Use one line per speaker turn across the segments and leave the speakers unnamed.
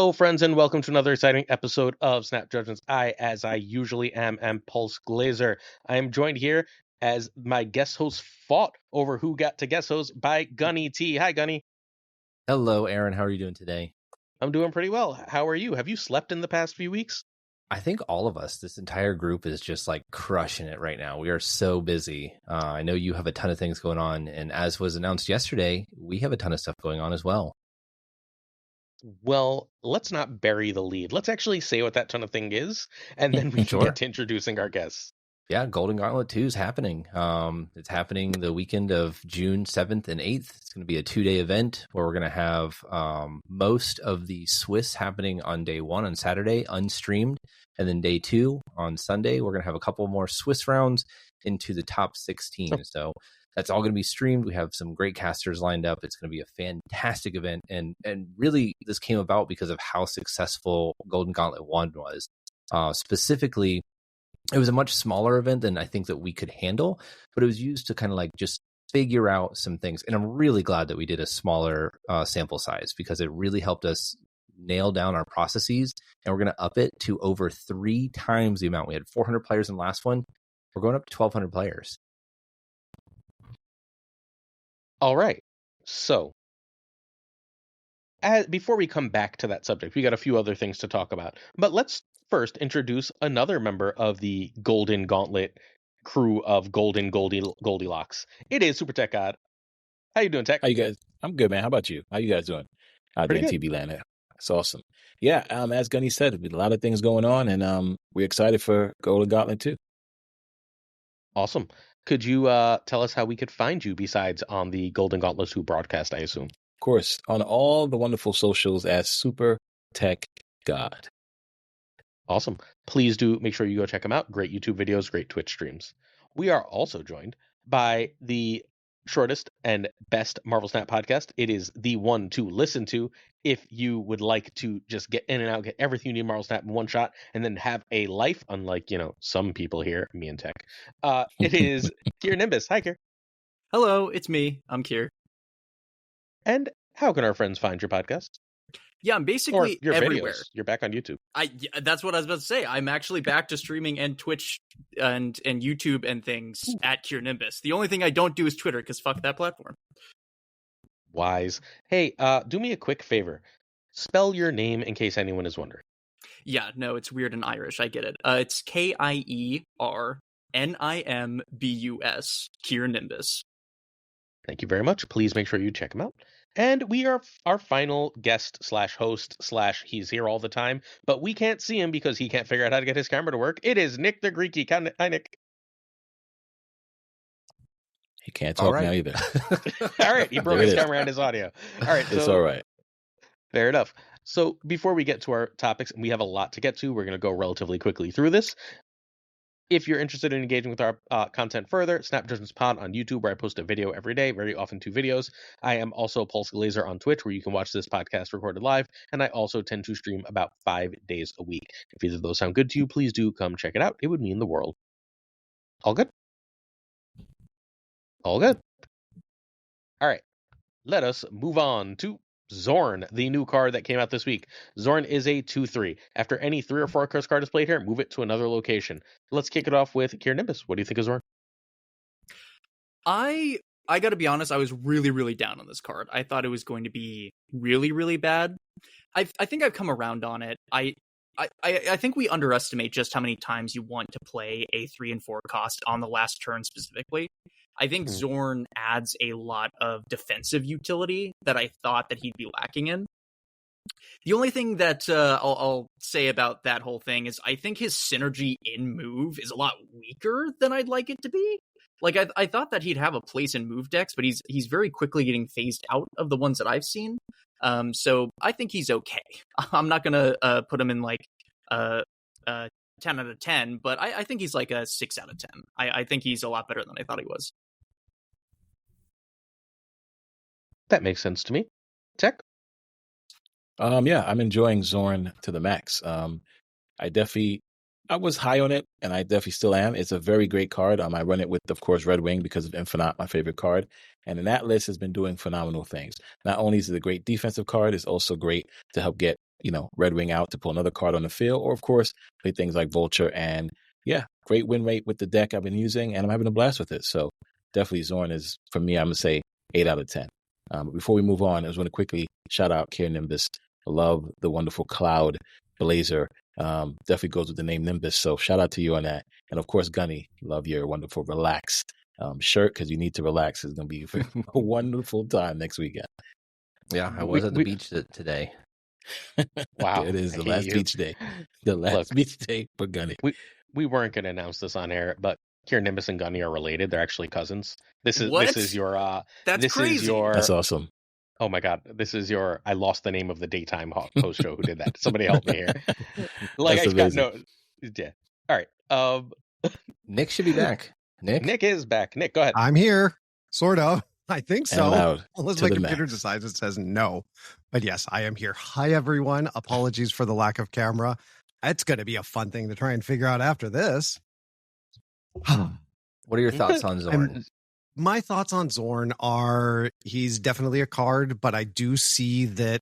Hello, friends, and welcome to another exciting episode of Snap Judgments. As I usually am PulseGlazer. I am joined here as my guest hosts fought over who got to guest host by Gunny T. Hi, Gunny.
Hello, Aaron. How are you doing today?
I'm doing pretty well. How are you? Have you slept in the past few weeks?
I think all of us, this entire group is just like crushing it right now. We are so busy. I know you have a ton of things going on. And as was announced yesterday, we have a ton of stuff going on as well.
Well, let's not bury the lead. Let's actually say what that ton of thing is, and then we can
Sure.
get to introducing our guests.
Yeah, Golden Gauntlet 2 is happening. It's happening the weekend of June 7th and 8th. It's going to be a 2-day event where we're going to have most of the Swiss happening on day 1 on Saturday, unstreamed. And then day 2 on Sunday, we're going to have a couple more Swiss rounds into the top 16. So that's all going to be streamed. We have some great casters lined up. It's going to be a fantastic event. And really, this came about because of how successful Golden Gauntlet 1 was. Specifically, it was a much smaller event than I think that we could handle, but it was used to kind of like just figure out some things. And I'm really glad that we did a smaller sample size because it really helped us nail down our processes. And we're going to up it to over 3 times the amount. We had 400 players in the last one. We're going up to 1,200 players.
All right. So, before we come back to that subject, we got a few other things to talk about. But let's first introduce another member of the Golden Gauntlet crew of Golden Goldilocks. It is Super Tech God. How you doing, Tech?
How you guys? I'm good, man. How about you? How you guys doing? Out there in TB land. That's awesome. Yeah, as Gunny said, there's a lot of things going on, and we're excited for Golden Gauntlet too.
Awesome. Could you tell us how we could find you besides on the Golden Gauntlet 2 broadcast, I assume?
Of course, on all the wonderful socials as Super Tech God.
Awesome. Please do make sure you go check them out. Great YouTube videos, great Twitch streams. We are also joined by the shortest and best Marvel Snap podcast. It is the one to listen to if you would like to just get in and out, get everything you need Marvel Snap in one shot, and then have a life, unlike, some people here, me and Tech. It is Kier Nimbus. Hi, Kier.
Hello, it's me. I'm Kier.
And how can our friends find your podcast?
Yeah, I'm basically
your
everywhere.
Videos. You're back on YouTube.
That's what I was about to say. I'm actually back to streaming and Twitch and YouTube and things at Kier Nimbus. The only thing I don't do is Twitter, because fuck that platform.
Wise. Hey, do me a quick favor. Spell your name in case anyone is wondering.
Yeah, no, it's weird and Irish. I get it. It's KIERNIMBUS, Kier Nimbus.
Thank you very much. Please make sure you check him out. And we are our final guest / host / he's here all the time, but we can't see him because he can't figure out how to get his camera to work. It is Nick the Greeky. Hi, Nick.
He can't talk now either.
All right, he broke his camera and his audio. All right,
it's all right.
Fair enough. So before we get to our topics, and we have a lot to get to, we're going to go relatively quickly through this. If you're interested in engaging with our content further, Snap Judgments Pod on YouTube, where I post a video every day, very often 2 videos. I am also PulseGlazer on Twitch, where you can watch this podcast recorded live, and I also tend to stream about 5 days a week. If either of those sound good to you, please do come check it out. It would mean the world. All good? All good. All right. Let us move on to Zorn, the new card that came out this week. Zorn is a 2/3. After any 3 or 4 curse card is played here, move it to another location. Let's kick it off with Kier Nimbus. What do you think of Zorn?
I gotta be honest, I was really, really down on this card. I thought it was going to be really, really bad. I think I've come around on it. I think we underestimate just how many times you want to play a 3 and 4 cost on the last turn specifically. I think Zorn adds a lot of defensive utility that I thought that he'd be lacking in. The only thing that I'll say about that whole thing is I think his synergy in move is a lot weaker than I'd like it to be. Like, I thought that he'd have a place in move decks, but he's very quickly getting phased out of the ones that I've seen. So I think he's okay. I'm not going to put him in like 10 out of 10, but I think he's like a 6 out of 10. I think he's a lot better than I thought he was.
That makes sense to me. Tech?
Yeah, I'm enjoying Zorn to the max. I was high on it, and I definitely still am. It's a very great card. I run it with, of course, Red Wing because of Infinite, my favorite card. And in that list has been doing phenomenal things. Not only is it a great defensive card, it's also great to help get, Red Wing out to pull another card on the field, or of course play things like Vulture. And yeah, great win rate with the deck I've been using, and I'm having a blast with it. So definitely Zorn is, for me, I'm gonna say 8 out of 10. But before we move on, I just want to quickly shout out Kier Nimbus. I love the wonderful cloud blazer. Definitely goes with the name Nimbus. So shout out to you on that. And of course, Gunny, love your wonderful relax shirt, because you need to relax. It's going to be a wonderful time next weekend.
Yeah, I was at the beach today.
Wow.
It is the last beach day. The last beach day for Gunny.
We weren't going to announce this on air, but Kier Nimbus and Gunny are related. They're actually cousins. This is your
That's crazy.
That's awesome.
Oh my God, this is your, I lost the name of the daytime host show who did that. Somebody help me here. Like, I got no, yeah. All right.
Nick should be back.
Nick is back. Nick, go ahead.
I'm here. Sort of. I think so. Unless my computer
max.
decides it says no. But yes, I am here. Hi, everyone. Apologies for the lack of camera. It's going to be a fun thing to try and figure out after this.
What are your thoughts on Zorn?
My thoughts on Zorn are he's definitely a card, but I do see that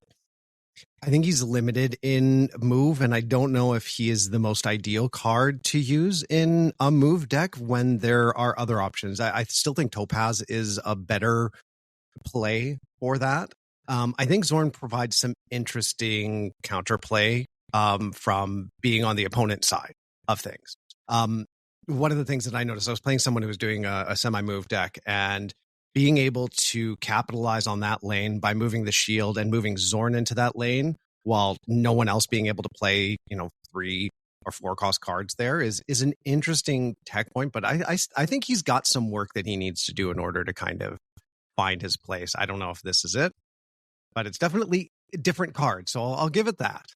I think he's limited in move, and I don't know if he is the most ideal card to use in a move deck when there are other options. I still think Topaz is a better play for that. I think Zorn provides some interesting counterplay from being on the opponent side of things. One of the things that I noticed, I was playing someone who was doing a semi-move deck, and being able to capitalize on that lane by moving the shield and moving Zorn into that lane while no one else being able to play, 3 or 4 cost cards there is an interesting tech point. But I think he's got some work that he needs to do in order to kind of find his place. I don't know if this is it, but it's definitely a different card. So I'll give it that.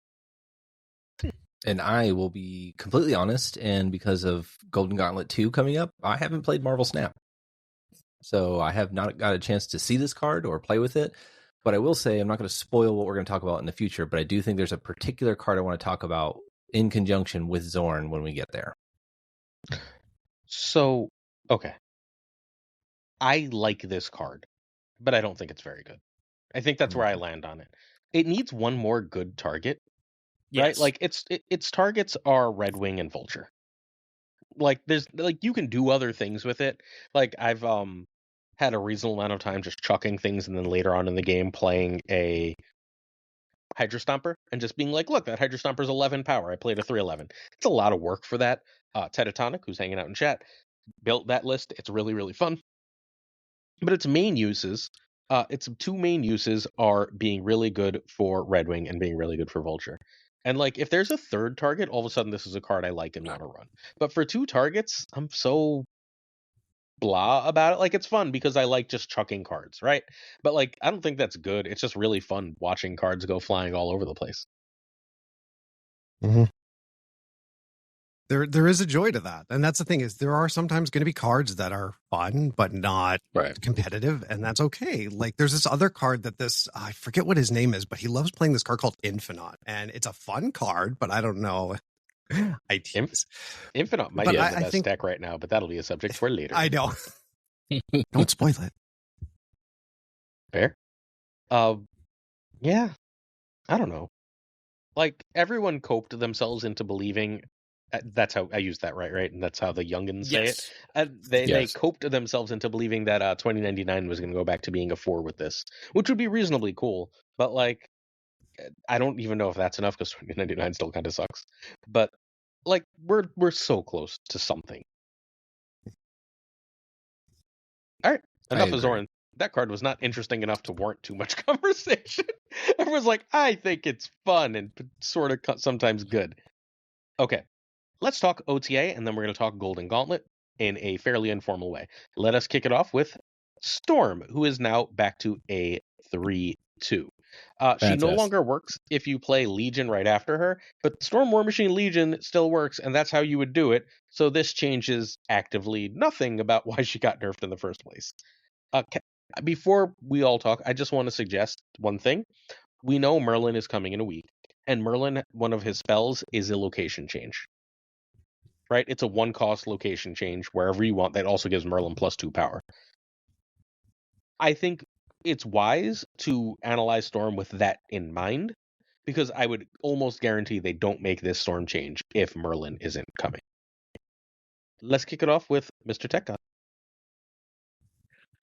And I will be completely honest, and because of Golden Gauntlet 2 coming up, I haven't played Marvel Snap. So I have not got a chance to see this card or play with it. But I will say, I'm not going to spoil what we're going to talk about in the future, but I do think there's a particular card I want to talk about in conjunction with Zorn when we get there.
So, okay. I like this card, but I don't think it's very good. I think that's where I land on it. It needs one more good target.
Yes.
Right? Like its targets are Red Wing and Vulture. Like you can do other things with it. Like I've had a reasonable amount of time just chucking things and then later on in the game playing a Hydra Stomper and just being like, look, that Hydra Stomper's 11 power. I played a 3/11. It's a lot of work for that. Tetatonic, who's hanging out in chat, built that list. It's really, really fun. But its main uses, its 2 main uses are being really good for Red Wing and being really good for Vulture. And like, if there's a third target, all of a sudden this is a card I like and want to run. But for 2 targets, I'm so blah about it. Like, it's fun because I like just chucking cards, right? But like, I don't think that's good. It's just really fun watching cards go flying all over the place.
Mm-hmm. There is a joy to that. And that's the thing, is there are sometimes going to be cards that are fun, but not competitive. And that's okay. Like there's this other card that I forget what his name is, but he loves playing this card called Infinite. And it's a fun card, but I don't know.
Infinite might be the best deck right now, but that'll be a subject for later.
I know. Don't spoil it.
Fair. Yeah. I don't know. Like, everyone coped themselves into believing. That's how I used that right? And that's how the youngins say it. They coped themselves into believing that 2099 was going to go back to being a 4 with this, which would be reasonably cool. But like, I don't even know if that's enough because 2099 still kind of sucks. But like, we're so close to something. All right, enough of Zorn. That card was not interesting enough to warrant too much conversation. Everyone's like, I think it's fun and sort of sometimes good. Okay. Let's talk OTA, and then we're going to talk Golden Gauntlet in a fairly informal way. Let us kick it off with Storm, who is now back to a 3/2. She no longer works if you play Legion right after her, but Storm War Machine Legion still works, and that's how you would do it. So this changes actively nothing about why she got nerfed in the first place. Before we all talk, I just want to suggest one thing. We know Merlin is coming in a week, and Merlin, one of his spells is a location change. Right? It's a 1-cost location change wherever you want. That also gives Merlin +2 power. I think it's wise to analyze Storm with that in mind, because I would almost guarantee they don't make this Storm change if Merlin isn't coming. Let's kick it off with Mr. Tech God.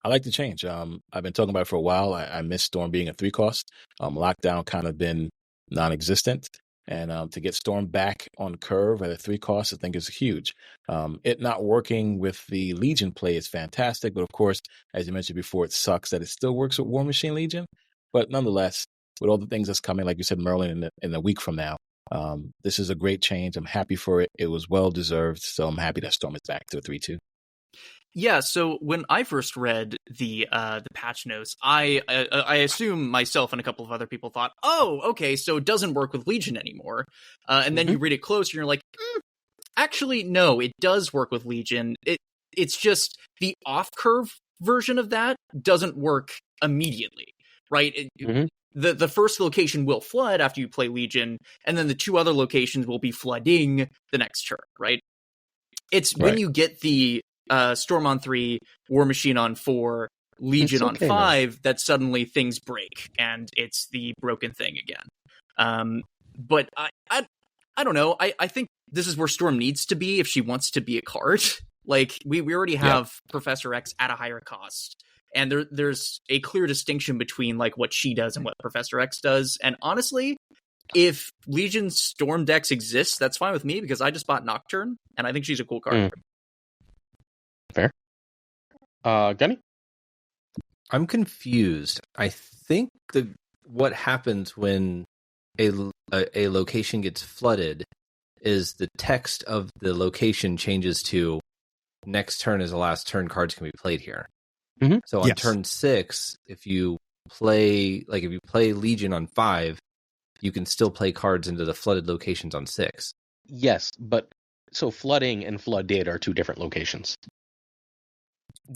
I like the change. I've been talking about it for a while. I miss Storm being a 3-cost. Lockdown kind of been non-existent. And to get Storm back on curve at a 3-cost, I think is huge. It not working with the Legion play is fantastic. But of course, as you mentioned before, it sucks that it still works with War Machine Legion. But nonetheless, with all the things that's coming, like you said, Merlin, in a week from now, this is a great change. I'm happy for it. It was well-deserved. So I'm happy that Storm is back to a 3-2.
Yeah, so when I first read the patch notes, I assume myself and a couple of other people thought, oh, okay, so it doesn't work with Legion anymore. And then you read it closer, and you're like, actually, no, it does work with Legion. It's just the off-curve version of that doesn't work immediately, right? The first location will flood after you play Legion, and then the 2 other locations will be flooding the next turn, right? It's when you get the Storm on 3, War Machine on 4, Legion on 5 that suddenly things break and it's the broken thing again. But I don't know. I think this is where Storm needs to be if she wants to be a card. Like we already have Professor X at a higher cost, and there's a clear distinction between like what she does and what Professor X does. And honestly, if Legion Storm decks exist, that's fine with me because I just bought Nocturne and I think she's a cool card.
Fair. Gunny?
I'm confused. I think what happens when a location gets flooded is the text of the location changes to next turn is the last turn cards can be played here. So on turn 6, if you play Legion on 5, you can still play cards into the flooded locations on 6.
Yes, but so flooding and flooded are 2 different locations.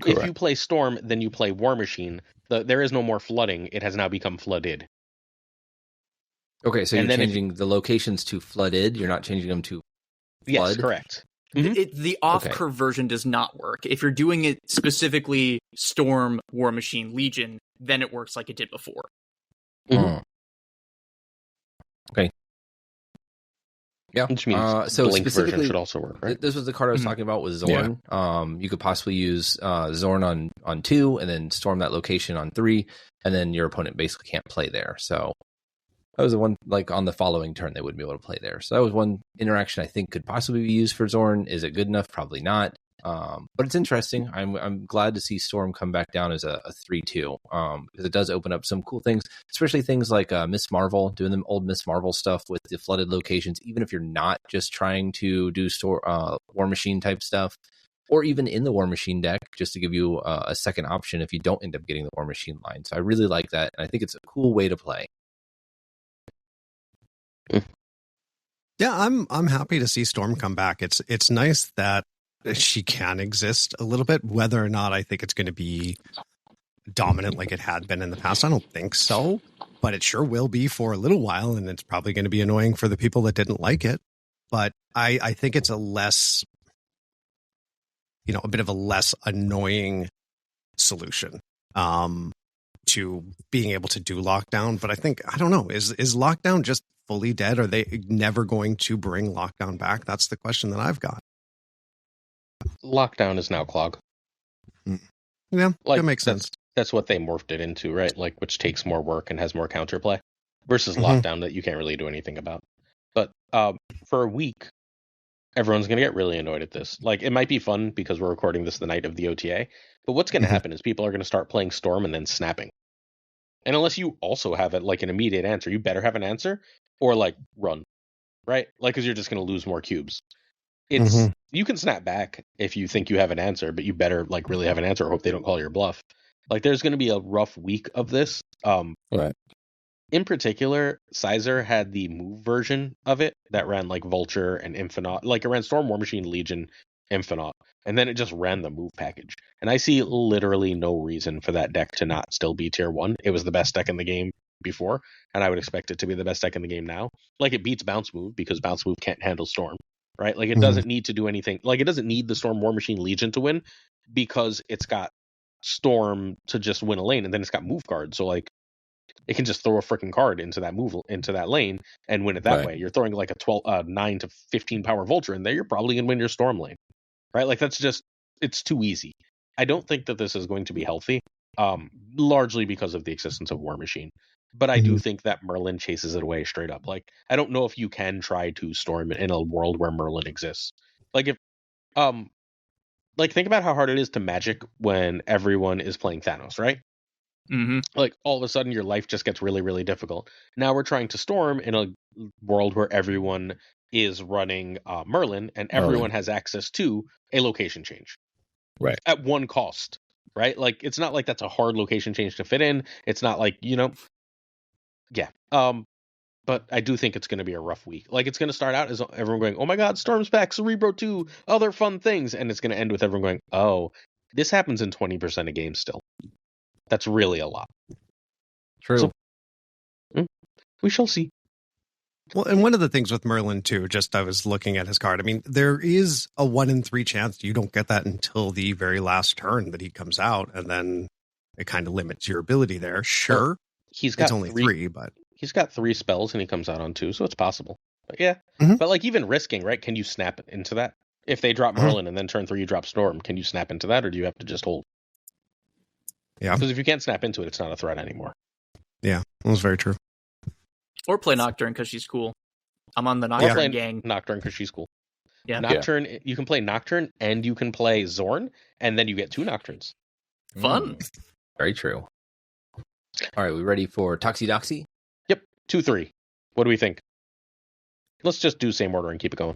Correct.
If you play Storm, then you play War Machine. There is no more flooding. It has now become flooded.
Okay, so you're changing the locations to flooded. You're not changing them to flood?
Yes, correct.
The off-curve version does not work. If you're doing it specifically Storm, War Machine, Legion, then it works like it did before.
Okay. Yeah.
Which means
so
Blink
specifically,
version should also work, right?
This was the card I was talking about was Zorn. You could possibly use Zorn on 2 and then storm that location on 3, and then your opponent basically can't play there. So that was the one, like on the following turn, they wouldn't be able to play there. So that was one interaction I think could possibly be used for Zorn. Is it good enough? Probably not. But it's interesting. I'm glad to see Storm come back down as a 3-2 because it does open up some cool things, especially things like Miss Marvel, doing the old Miss Marvel stuff with the flooded locations, even if you're not just trying to do War Machine type stuff, or even in the War Machine deck, just to give you a second option if you don't end up getting the War Machine line. So I really like that, and I think it's a cool way to play.
Yeah, I'm happy to see Storm come back. It's nice that she can exist a little bit. Whether or not I think it's going to be dominant like it had been in the past, I don't think so. But it sure will be for a little while, and it's probably going to be annoying for the people that didn't like it. But I think it's a bit of a less annoying solution to being able to do lockdown. But I don't know, is lockdown just fully dead? Are they never going to bring lockdown back? That's the question that I've got.
Lockdown is now Clog.
Yeah, that makes sense.
That's what they morphed it into, right? Like, which takes more work and has more counterplay versus Lockdown that you can't really do anything about. But for a week, everyone's going to get really annoyed at this. Like, it might be fun because we're recording this the night of the OTA, but what's going to happen is people are going to start playing Storm and then snapping. And unless you also have an immediate answer, you better have an answer or like run, right? Like, because you're just going to lose more cubes. You can snap back if you think you have an answer, but you better like really have an answer or hope they don't call your bluff. Like, there's going to be a rough week of this.
Right.
In particular, Sizer had the move version of it that ran like Vulture and Infinite. Like, it ran Storm, War Machine, Legion, Infinite, and then it just ran the move package. And I see literally no reason for that deck to not still be tier 1. It was the best deck in the game before, and I would expect it to be the best deck in the game now. Like, it beats Bounce Move because Bounce Move can't handle Storm. Right? Like, it doesn't need to do anything. Like, it doesn't need the Storm, War Machine, Legion to win because it's got Storm to just win a lane, and then it's got move cards. So, like, it can just throw a freaking card into that lane and win it that
Right.
way. You're throwing like a 9 to 15 power Vulture in there, you're probably gonna win your Storm lane, right? Like it's too easy. I don't think that this is going to be healthy, largely because of the existence of War Machine. But I do think that Merlin chases it away straight up. Like, I don't know if you can try to Storm in a world where Merlin exists. Like, think about how hard it is to Magic when everyone is playing Thanos, right?
Mm-hmm.
Like, all of a sudden your life just gets really, really difficult. Now we're trying to Storm in a world where everyone is running Merlin, and everyone has access to a location change.
Right.
At one cost, right? Like, it's not like that's a hard location change to fit in. It's not like, yeah. But I do think it's going to be a rough week. Like, it's going to start out as everyone going, oh my god, Storm's back, Cerebro 2, other fun things. And it's going to end with everyone going, oh, this happens in 20% of games still. That's really a lot.
True.
So, we shall see.
Well, and one of the things with Merlin too, just I was looking at his card. I mean, there is a 1 in 3 chance you don't get that until the very last turn that he comes out, and then it kind of limits your ability there. Sure,
well, it's
only 3, but
he's got 3 spells and he comes out on 2, so it's possible. But yeah, but like even risking, right? Can you snap into that? If they drop Merlin and then turn 3 you drop Storm, can you snap into that, or do you have to just hold?
Yeah,
because if you can't snap into it, it's not a threat anymore.
Yeah, that's very true.
Or play Nocturne because she's cool. I'm on the Nocturne gang.
Nocturne because she's cool.
Yeah.
Nocturne, you can play Nocturne and you can play Zorn, and then you get 2 Nocturnes.
Fun.
Very true. All right, we ready for Toxidoxy?
Yep, 2-3. What do we think? Let's just do same order and keep it going.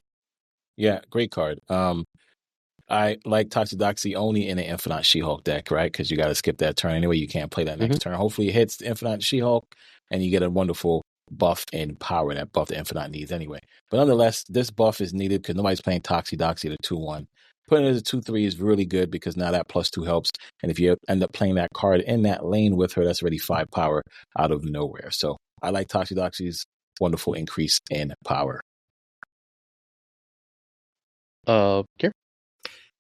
Yeah, great card. I like Toxidoxy only in an Infinite She-Hulk deck, right? Because you got to skip that turn anyway. You can't play that next turn. Hopefully it hits the Infinite She-Hulk, and you get a wonderful buff and power, that buff the Infinite needs anyway. But nonetheless, this buff is needed because nobody's playing Toxidoxy at a 2-1. Putting it as a 2-3 is really good because now that +2 helps. And if you end up playing that card in that lane with her, that's already 5 power out of nowhere. So I like Toxidoxy's wonderful increase in power.
Here.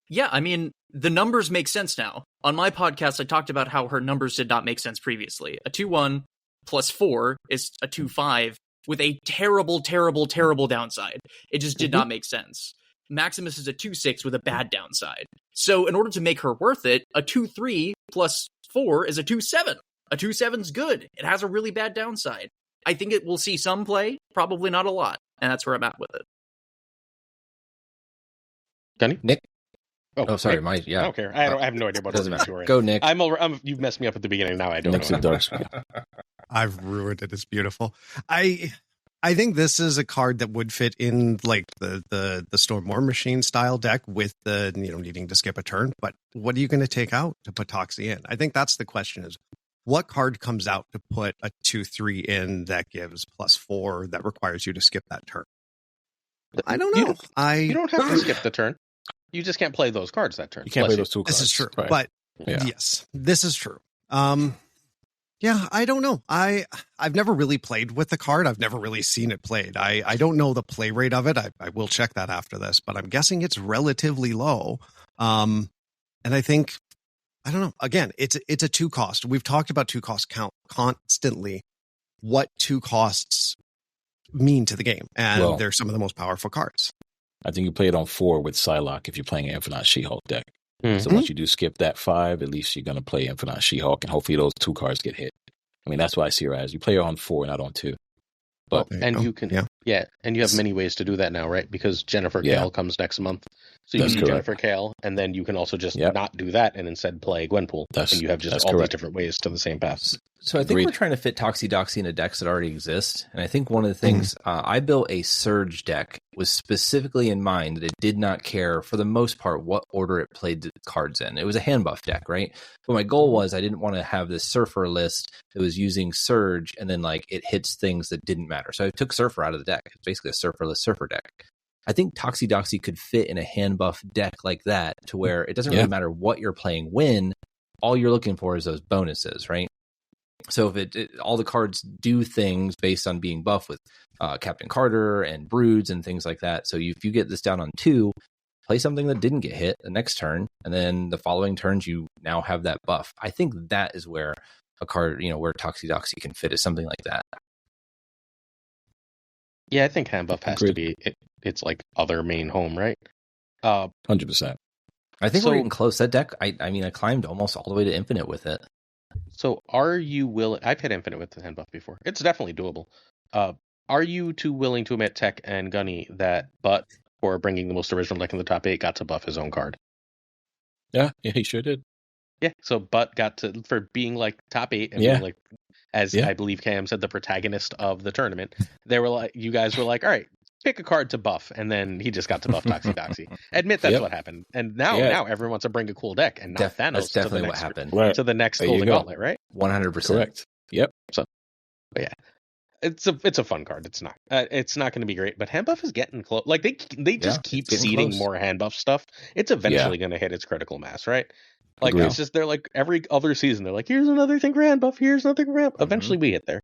Yeah, I mean, the numbers make sense now. On my podcast, I talked about how her numbers did not make sense previously. A 2-1 plus 4 is a 2-5 with a terrible, terrible, terrible downside. It just did not make sense. Maximus is a 2-6 with a bad downside. So in order to make her worth it, a 2-3 plus 4 is a 2-7. A 2-7's good. It has a really bad downside. I think it will see some play, probably not a lot. And that's where I'm at with it.
Gunny?
Nick?
Oh,
sorry,
Nick.
yeah.
I don't care. I have no idea what
Doesn't
order
matter.
you're in.
Go, Nick.
You've messed me up at the beginning. Now I don't
Nick's
know.
a dark.
I've ruined it. It's beautiful. I think this is a card that would fit in like the Storm War Machine style deck with the needing to skip a turn. But what are you going to take out to put Toxie in? I think that's the question: is what card comes out to put a 2-3 in that gives +4 that requires you to skip that turn? I don't know.
You don't have to skip the turn. You just can't play those cards that turn.
You can't play those 2 cards.
This is true,
right.
but
Yeah.
yes, this is true. Yeah, I don't know. I've never really played with the card. I've never really seen it played. I don't know the play rate of it. I will check that after this, but I'm guessing it's relatively low. And I think, I don't know. Again, it's a 2 cost. We've talked about 2 cost count constantly. What 2 costs mean to the game, and they're some of the most powerful cards.
I think you play it on 4 with Psylocke if you're playing an Infinite She-Hulk deck. So once you do skip that 5, at least you're going to play Infinite She-Hulk, and hopefully those 2 cards get hit. I mean, that's what I see her as. You play her on 4, not on 2. But
you can, and you have many ways to do that now, right? Because Jennifer Kale comes next month, so you can do Jennifer Kale, and then you can also just not do that and instead play Gwenpool, and you have just all these different ways to the same path.
So I think we're trying to fit Toxidoxy into decks that already exist, and I think one of the things I built a Surge deck was specifically in mind that it did not care for the most part what order it played the cards in. It was a hand buff deck, right? But my goal was I didn't want to have this Surfer list that was using Surge and then like it hits things that didn't matter. So I took Surfer out of the deck. It's basically a Surferless Surfer deck. I think Toxidoxy could fit in a hand buff deck like that to where it doesn't really matter what you're playing when. All you're looking for is those bonuses, right? So if all the cards do things based on being buffed with Captain Carter and Broods and things like that. So if you get this down on 2, play something that didn't get hit the next turn, and then the following turns you now have that buff. I think that is where a card, where Toxie can fit is something like that.
Yeah, I think hand buff has to
Agreed.
be it's like other main home, right?
100%.
I think
So-
we're getting close. That deck, I climbed almost all the way to infinite with it.
So are you willing? I've hit infinite with the hand buff before. It's definitely doable. Are you too willing to admit, Tech and Gunny, that Butt, for bringing the most original deck in the top 8, got to buff his own card?
Yeah, he sure did.
Yeah, so Butt got to, for being like top 8 and
Yeah.
being like, as
Yeah.
I believe Cam said, the protagonist of the tournament. They were like, you guys were like, all right, pick a card to buff, and then he just got to buff Toxie. Admit that's
Yep.
what happened, and now
Yeah.
everyone wants to bring a cool deck and not Thanos.
That's
to the
definitely what
next-
happened.
Right.
To the next
There you
Golden
go.
Gauntlet, right?
100%.
Correct. Yep.
It's a fun card. It's not going to be great, but hand buff is getting close. Like they just
Yeah,
keep
it's getting
seeding
close.
more hand buff stuff. It's eventually going to hit its critical mass, right? Like
Agreed.
it's just they're like every other season they're like, here's another thing for hand buff. Here's another thing for hand. Eventually we get there.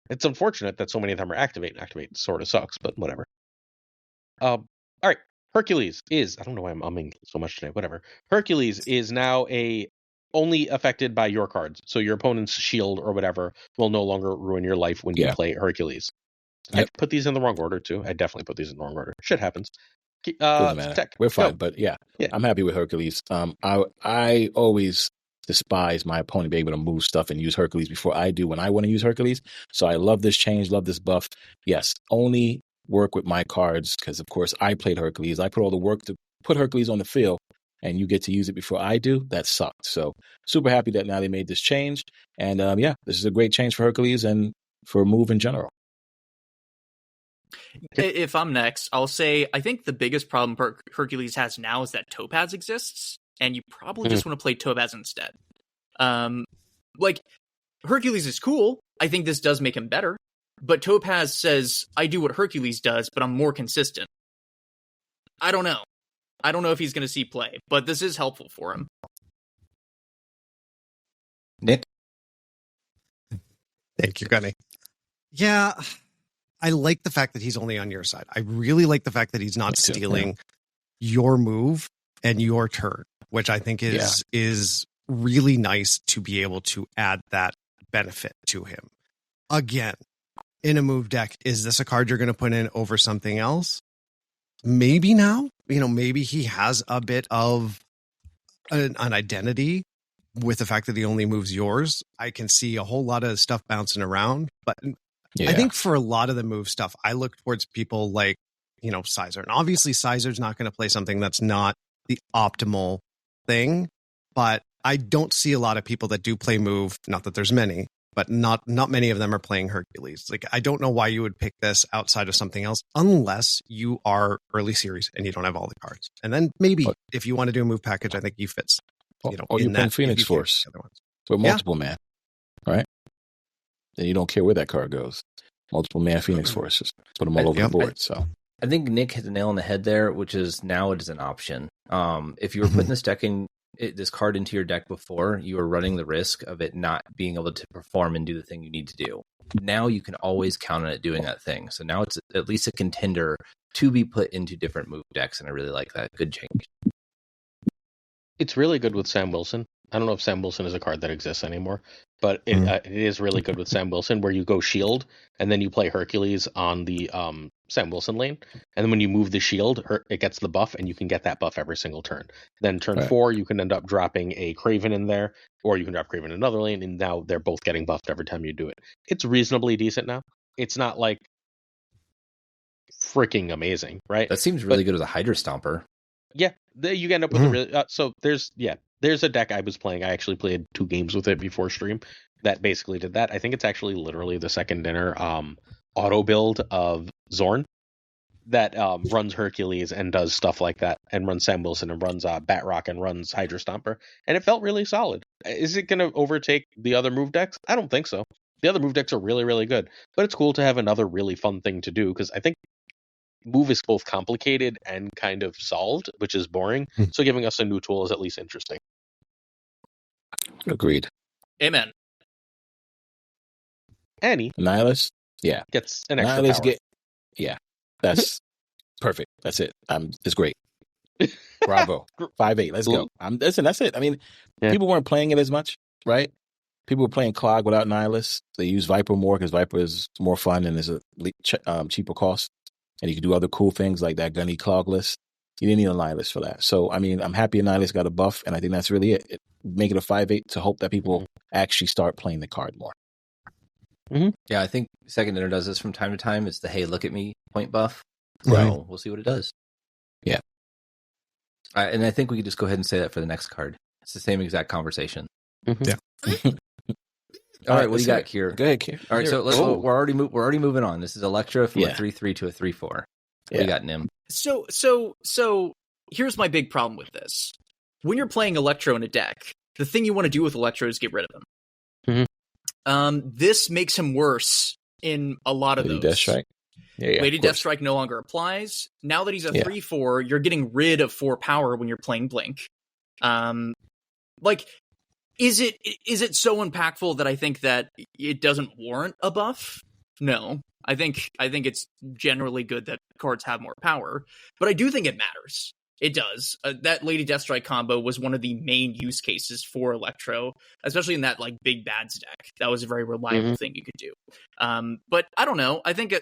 It's unfortunate that so many of them are activate. Activate sort of sucks, but whatever. All right. Hercules is, I don't know why I'm umming so much today. Whatever. Hercules is now only affected by your cards. So your opponent's shield or whatever will no longer ruin your life when you
Yeah.
play Hercules. I
Yep.
put these in the wrong order too. I definitely put these in the wrong order. Shit happens.
Doesn't matter.
Tech,
We're fine,
go.
but yeah,
Yeah.
I'm happy with Hercules. I always despise my opponent being able to move stuff and use Hercules before I do when I want to use Hercules. So I love this change, love this buff. Yes, only work with my cards because, of course, I played Hercules. I put all the work to put Hercules on the field, and you get to use it before I do. That sucked. So super happy that now they made this change. And yeah, this is a great change for Hercules and for move in general.
If I'm next, I'll say I think the biggest problem Hercules has now is that Topaz exists, and you probably just want to play Topaz instead. Like Hercules is cool. I think this does make him better, but Topaz says I do what Hercules does, but I'm more consistent. I don't know. I don't know if he's going to see play, but this is helpful for him.
Nick?
Thank you, Gunny. Yeah, I like the fact that he's only on your side. I really like the fact that he's not
Me too,
stealing your move and your turn, which I think is really nice to be able to add that benefit to him. Again, in a move deck, is this a card you're going to put in over something else? Maybe now, maybe he has a bit of an identity with the fact that he only moves yours. I can see a whole lot of stuff bouncing around, but
Yeah.
I think for a lot of the move stuff, I look towards people like, Sizer. And obviously Sizer's not going to play something that's not the optimal thing, but I don't see a lot of people that do play move. Not that there's many, but not many of them are playing Hercules. Like, I don't know why you would pick this outside of something else unless you are early series and you don't have all the cards. And then maybe if you want to do a move package, I think he fits.
or you playing Phoenix Force with multiple man, right? Then you don't care where that card goes. Multiple man Phoenix Force. Just put them all over the board. So
I think Nick hit the nail on the head there, which is now it is an option. If you were putting this card into your deck before, you were running the risk of it not being able to perform and do the thing you need to do. Now you can always count on it doing that thing. So now it's at least a contender to be put into different move decks, and I really like that. Good change.
It's really good with Sam Wilson. I don't know if Sam Wilson is a card that exists anymore, but it is really good with Sam Wilson, where you go shield and then you play Hercules on the Sam Wilson lane, and then when you move the shield, it gets the buff, and you can get that buff every single turn. Then turn 4, you can end up dropping a Craven in there, or you can drop Craven in another lane, and now they're both getting buffed every time you do it. It's reasonably decent now. It's not like freaking amazing, right?
That seems really good as a Hydra Stomper.
Yeah, you end up with a really so there's a deck I was playing. I actually played 2 games with it before stream that basically did that. I think it's actually literally the second dinner auto build of Zorn that runs Hercules and does stuff like that, and runs Sam Wilson and runs Batrock and runs Hydra Stomper, and it felt really solid. Is it going to overtake the other move decks? I don't think so. The other move decks are really, really good, but it's cool to have another really fun thing to do, because I think move is both complicated and kind of solved, which is boring. So giving us a new tool is at least interesting.
agreed.
Amen.
Annie
Nihilus, yeah.
gets an extra
Nihilus
power.
that's perfect. That's it. It's great. Bravo. 5/8. Let's go. Listen, that's it. I mean, people weren't playing it as much, right? people are playing Clog without Nihilus. They use Viper more because Viper is more fun and is a cheaper cost. And you can do other cool things like that Gunny Clog list. You didn't need a Nihilus for that. So, I mean, I'm happy Nihilus got a buff, and I think that's really it. Make it a 5/8 to hope that people actually start playing the card more.
Mm-hmm. Yeah, I think Second Dinner does this from time to time. It's the hey, look at me point buff. So
Right.
We'll see what it does.
Yeah.
And I think we could just go ahead and say that for the next card. It's the same exact conversation.
Mm-hmm. Yeah.
All right, what do you got, Kier?
Go ahead, Kier.
All right, so we're already moving on. This is Electra from a 3/3 to a 3/4. What do you got, Nim?
So here's my big problem with this. When you're playing Electro in a deck, the thing you want to do with Electro is get rid of him. Mm-hmm. This makes him worse in a lot of
Lady
those.
Deathstrike. Yeah,
Lady Deathstrike no longer applies. Now that he's a 3/4, you're getting rid of 4 power when you're playing Blink. Is it so impactful that I think that it doesn't warrant a buff? No. I think it's generally good that cards have more power, but I do think it matters. It does. That Lady Deathstrike combo was one of the main use cases for Electro, especially in that like big bads deck. That was a very reliable thing you could do. But I don't know. I think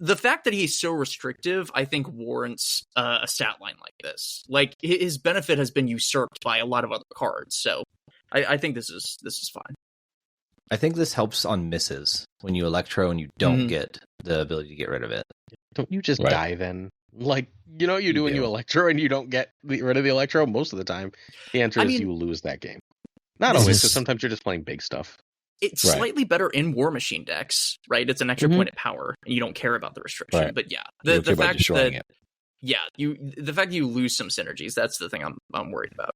the fact that he's so restrictive, I think warrants a stat line like this. Like his benefit has been usurped by a lot of other cards, so I think this is fine.
I think this helps on misses when you Electro and you don't get the ability to get rid of it.
Don't you just die then? Like, you know what you do when you Electro and you don't get rid of the Electro? Most of the time, the answer is you lose that game. Not always, because sometimes you're just playing big stuff.
It's slightly better in War Machine decks, right? It's an extra point of power, and you don't care about the restriction.
Right.
But yeah, the fact that the fact that you lose some synergies, that's the thing I'm worried about.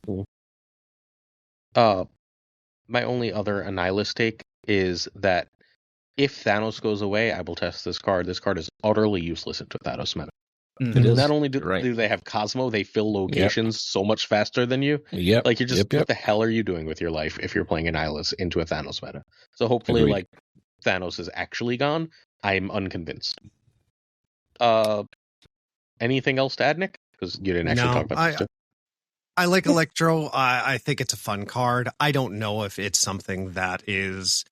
Cool. My only other Annihilus take is that if Thanos goes away, I will test this card. This card is utterly useless into Thanos meta. Not only do they have Cosmo, they fill locations so much faster than you.
Yep.
Like, you're just, what the hell are you doing with your life if you're playing Annihilus into a Thanos meta? So hopefully, like, Thanos is actually gone. I'm unconvinced. Anything else to add, Nick? Because you didn't actually talk about this too.
I like Electro. I think it's a fun card. I don't know if it's something that is...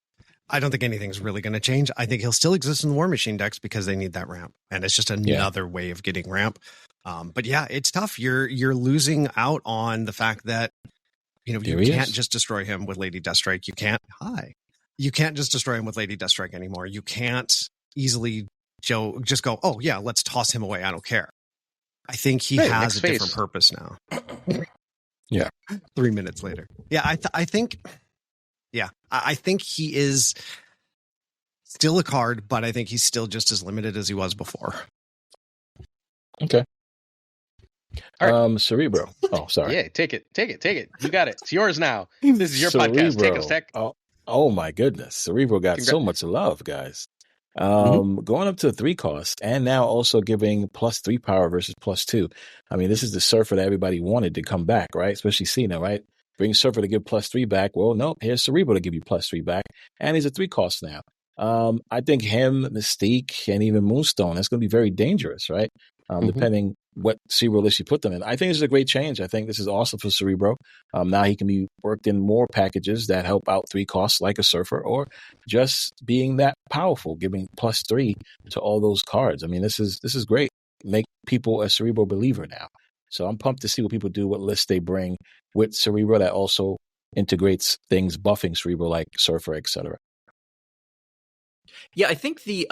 I don't think anything's really going to change. I think he'll still exist in the War Machine decks because they need that ramp. And it's just another way of getting ramp. But yeah, it's tough. You're losing out on the fact that, you can't just destroy him with Lady Deathstrike. You can't just destroy him with Lady Deathstrike anymore. You can't easily just go, oh yeah, let's toss him away. I don't care. I think he has a different purpose now. 3 minutes later. Yeah, I think he is still a card, but I think he's still just as limited as he was before.
Okay.
All right.
Cerebro. Oh, sorry.
Yeah, take it. You got it. It's yours now. This is your podcast. Take us, Tech.
Oh my goodness. Cerebro got so much love, guys. Going up to a 3 cost and now also giving +3 power versus +2. I mean, this is the Surfer that everybody wanted to come back, right? Especially Cena, right? Bring Surfer to give +3 back. Well, no, here's Cerebro to give you +3 back. And he's a 3 cost now. I think him, Mystique, and even Moonstone, that's going to be very dangerous, right? Depending what Cerebro list you put them in. I think this is a great change. I think this is awesome for Cerebro. Now he can be worked in more packages that help out 3 costs like a Surfer, or just being that powerful, giving +3 to all those cards. I mean, this is great. Make people a Cerebro believer now. So I'm pumped to see what people do, what lists they bring with Cerebro that also integrates things buffing Cerebro like Surfer, etc.
Yeah, I think the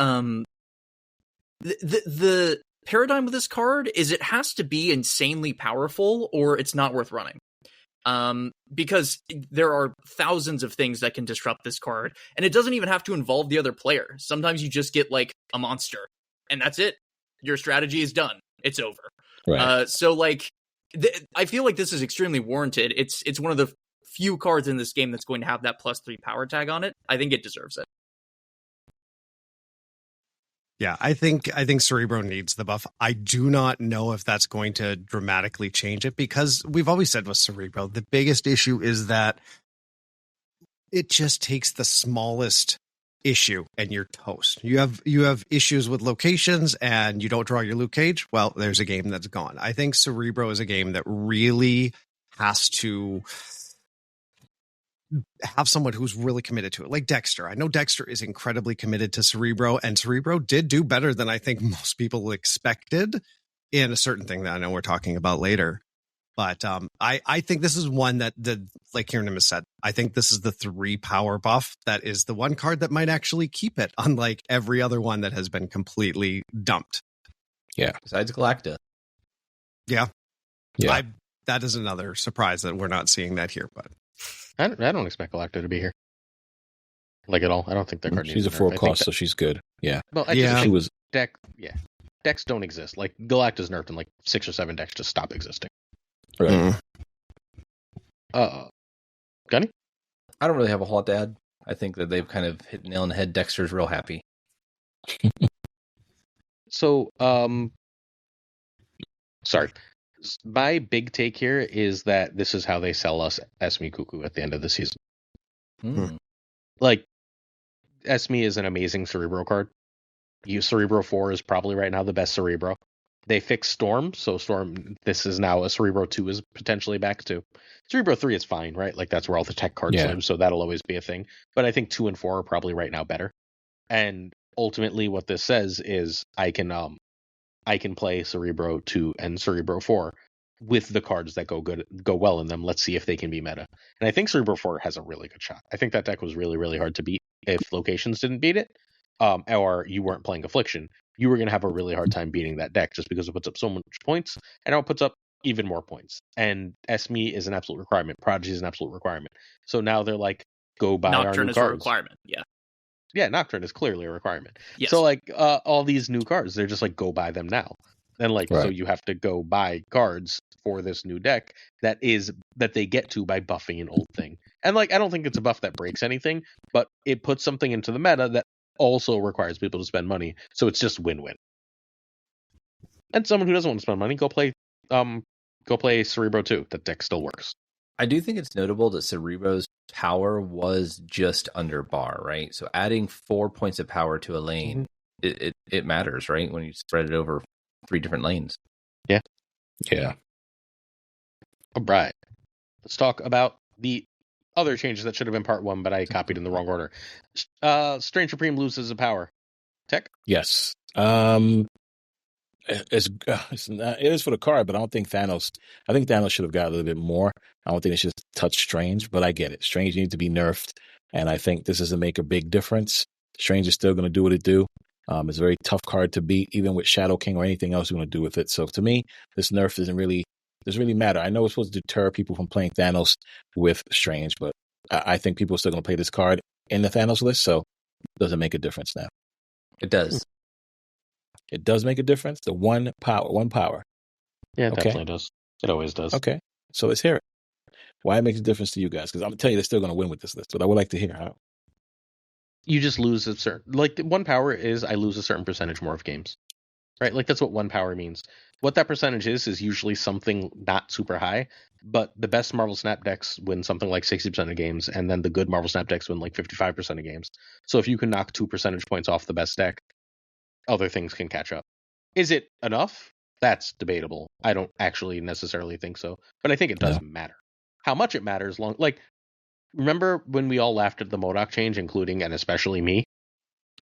paradigm with this card is it has to be insanely powerful or it's not worth running. Because there are thousands of things that can disrupt this card, and it doesn't even have to involve the other player. Sometimes you just get like a monster, and that's it. Your strategy is done. It's over. Right. So like, I feel like this is extremely warranted. It's one of the few cards in this game that's going to have that +3 power tag on it. I think it deserves it.
Yeah, I think Cerebro needs the buff. I do not know if that's going to dramatically change it, because we've always said with Cerebro, the biggest issue is that it just takes the smallest issue and you're toast. You have issues with locations and you don't draw your Luke Cage. Well, there's a game that's gone. I think Cerebro is a game that really has to have someone who's really committed to it, like Dexter. I know Dexter is incredibly committed to Cerebro, and Cerebro did do better than I think most people expected in a certain thing that I know we're talking about later. But I think this is one that, like Kieran has said, I think this is the 3 power buff that is the one card that might actually keep it, unlike every other one that has been completely dumped.
Yeah.
Besides Galacta.
Yeah.
Yeah.
That is another surprise that we're not seeing that here. But
I don't expect Galacta to be here. Like at all. I don't think that card needs
She's a
nerf.
4
I think
cost,
that-
so she's good. Yeah.
Well,
Yeah.
She was.
Decks don't exist. Like Galacta's nerfed and like 6 or 7 decks just stop existing.
Right.
Gunny?
I don't really have a whole lot to add. I think that they've kind of hit the nail on the head. Dexter's real happy.
So, sorry. My big take here is that this is how they sell us Esme Cuckoo at the end of the season. Like, Esme is an amazing Cerebro card. Cerebro 4 is probably right now the best Cerebro. They fixed Storm, so Storm, this is now a Cerebro 2 is potentially back too. Cerebro 3 is fine, right? Like, that's where all the tech cards live, so that'll always be a thing. But I think 2 and 4 are probably right now better. And ultimately what this says is I can play Cerebro 2 and Cerebro 4 with the cards that go well in them. Let's see if they can be meta. And I think Cerebro 4 has a really good shot. I think that deck was really, really hard to beat if locations didn't beat it, or you weren't playing Affliction. You were going to have a really hard time beating that deck just because it puts up so much points, and now it puts up even more points. And Esme is an absolute requirement. Prodigy is an absolute requirement. So now they're like, go buy
Nocturne
our new
is
cards.
a requirement. Yeah.
Yeah, Nocturne is clearly a requirement.
Yes.
So like all these new cards, they're just like, go buy them now. And like, so you have to go buy cards for this new deck that they get to by buffing an old thing. And like, I don't think it's a buff that breaks anything, but it puts something into the meta that also requires people to spend money. So it's just win-win. And someone who doesn't want to spend money, go play Cerebro 2. That deck still works.
I do think it's notable that Cerebro's power was just under bar, right? So adding 4 points of power to a lane, it matters, right? When you spread it over 3 different lanes.
Yeah.
Yeah.
All right. Let's talk about the other changes that should have been part 1, but I copied in the wrong order. Strange Supreme loses a power. Tech?
Yes. It is for the card, but I don't think Thanos. I think Thanos should have got a little bit more. I don't think it should touch Strange, but I get it. Strange needs to be nerfed, and I think this is to make a big difference. Strange is still going to do what it do. It's a very tough card to beat, even with Shadow King or anything else you're going to do with it. So to me, this nerf doesn't really matter. I know it's supposed to deter people from playing Thanos with Strange, but I think people are still going to play this card in the Thanos list, so it doesn't make a difference now.
It does.
It does make a difference. The one power.
Yeah, it definitely does. It always does.
Okay, so let's hear it. Why it makes a difference to you guys? Because I'm going to tell you they're still going to win with this list, but I would like to hear how.
You just lose a certain, like, one power is I lose a certain percentage more of games, right? Like, that's what one power means. What that percentage is usually something not super high, but the best Marvel Snap decks win something like 60% of games, and then the good Marvel Snap decks win like 55% of games. So if you can knock 2 percentage points off the best deck, other things can catch up. Is it enough? That's debatable. I don't actually necessarily think so, but I think it does matter. How much it matters, remember when we all laughed at the MODOK change, including and especially me?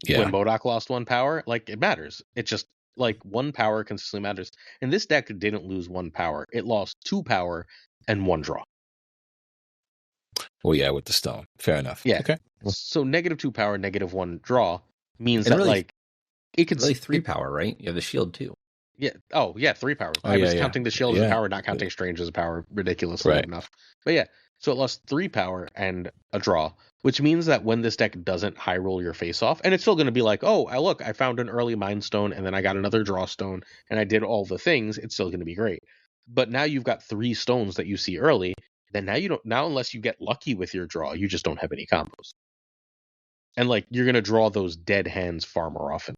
Yeah.
When MODOK lost 1 power, like, it matters. It just, like, 1 power consistently matters. And this deck didn't lose 1 power. It lost 2 power and 1 draw.
Well, yeah, with the stone. Fair enough.
Yeah.
Okay.
So -2 power, -1 draw means
And
that,
really,
like, it could...
really 3 power, right? You have the shield, too.
Yeah. Oh, yeah, 3 power.
Oh,
I was counting the shield as a power, not counting Strange as a power, ridiculously enough. But yeah, so it lost 3 power and a draw, which means that when this deck doesn't high roll your face off, and it's still going to be like, oh, look, I found an early Mind Stone, and then I got another draw stone, and I did all the things, it's still going to be great. But now you've got 3 stones that you see early, then now unless you get lucky with your draw, you just don't have any combos. And like, you're going to draw those dead hands far more often.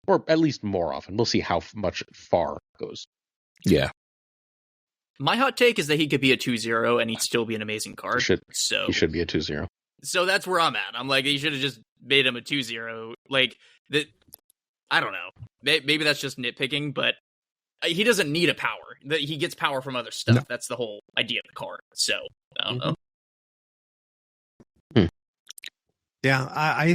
Or at least more often. We'll see how much far it goes.
Yeah.
My hot take is that he could be a 2-0 and he'd still be an amazing card.
He should be a 2-0.
So that's where I'm at. I'm like, he should have just made him a 2-0. Like, that. I don't know. Maybe that's just nitpicking, but he doesn't need a power. He gets power from other stuff.
No.
That's the whole idea of the card. So, I don't know.
Yeah,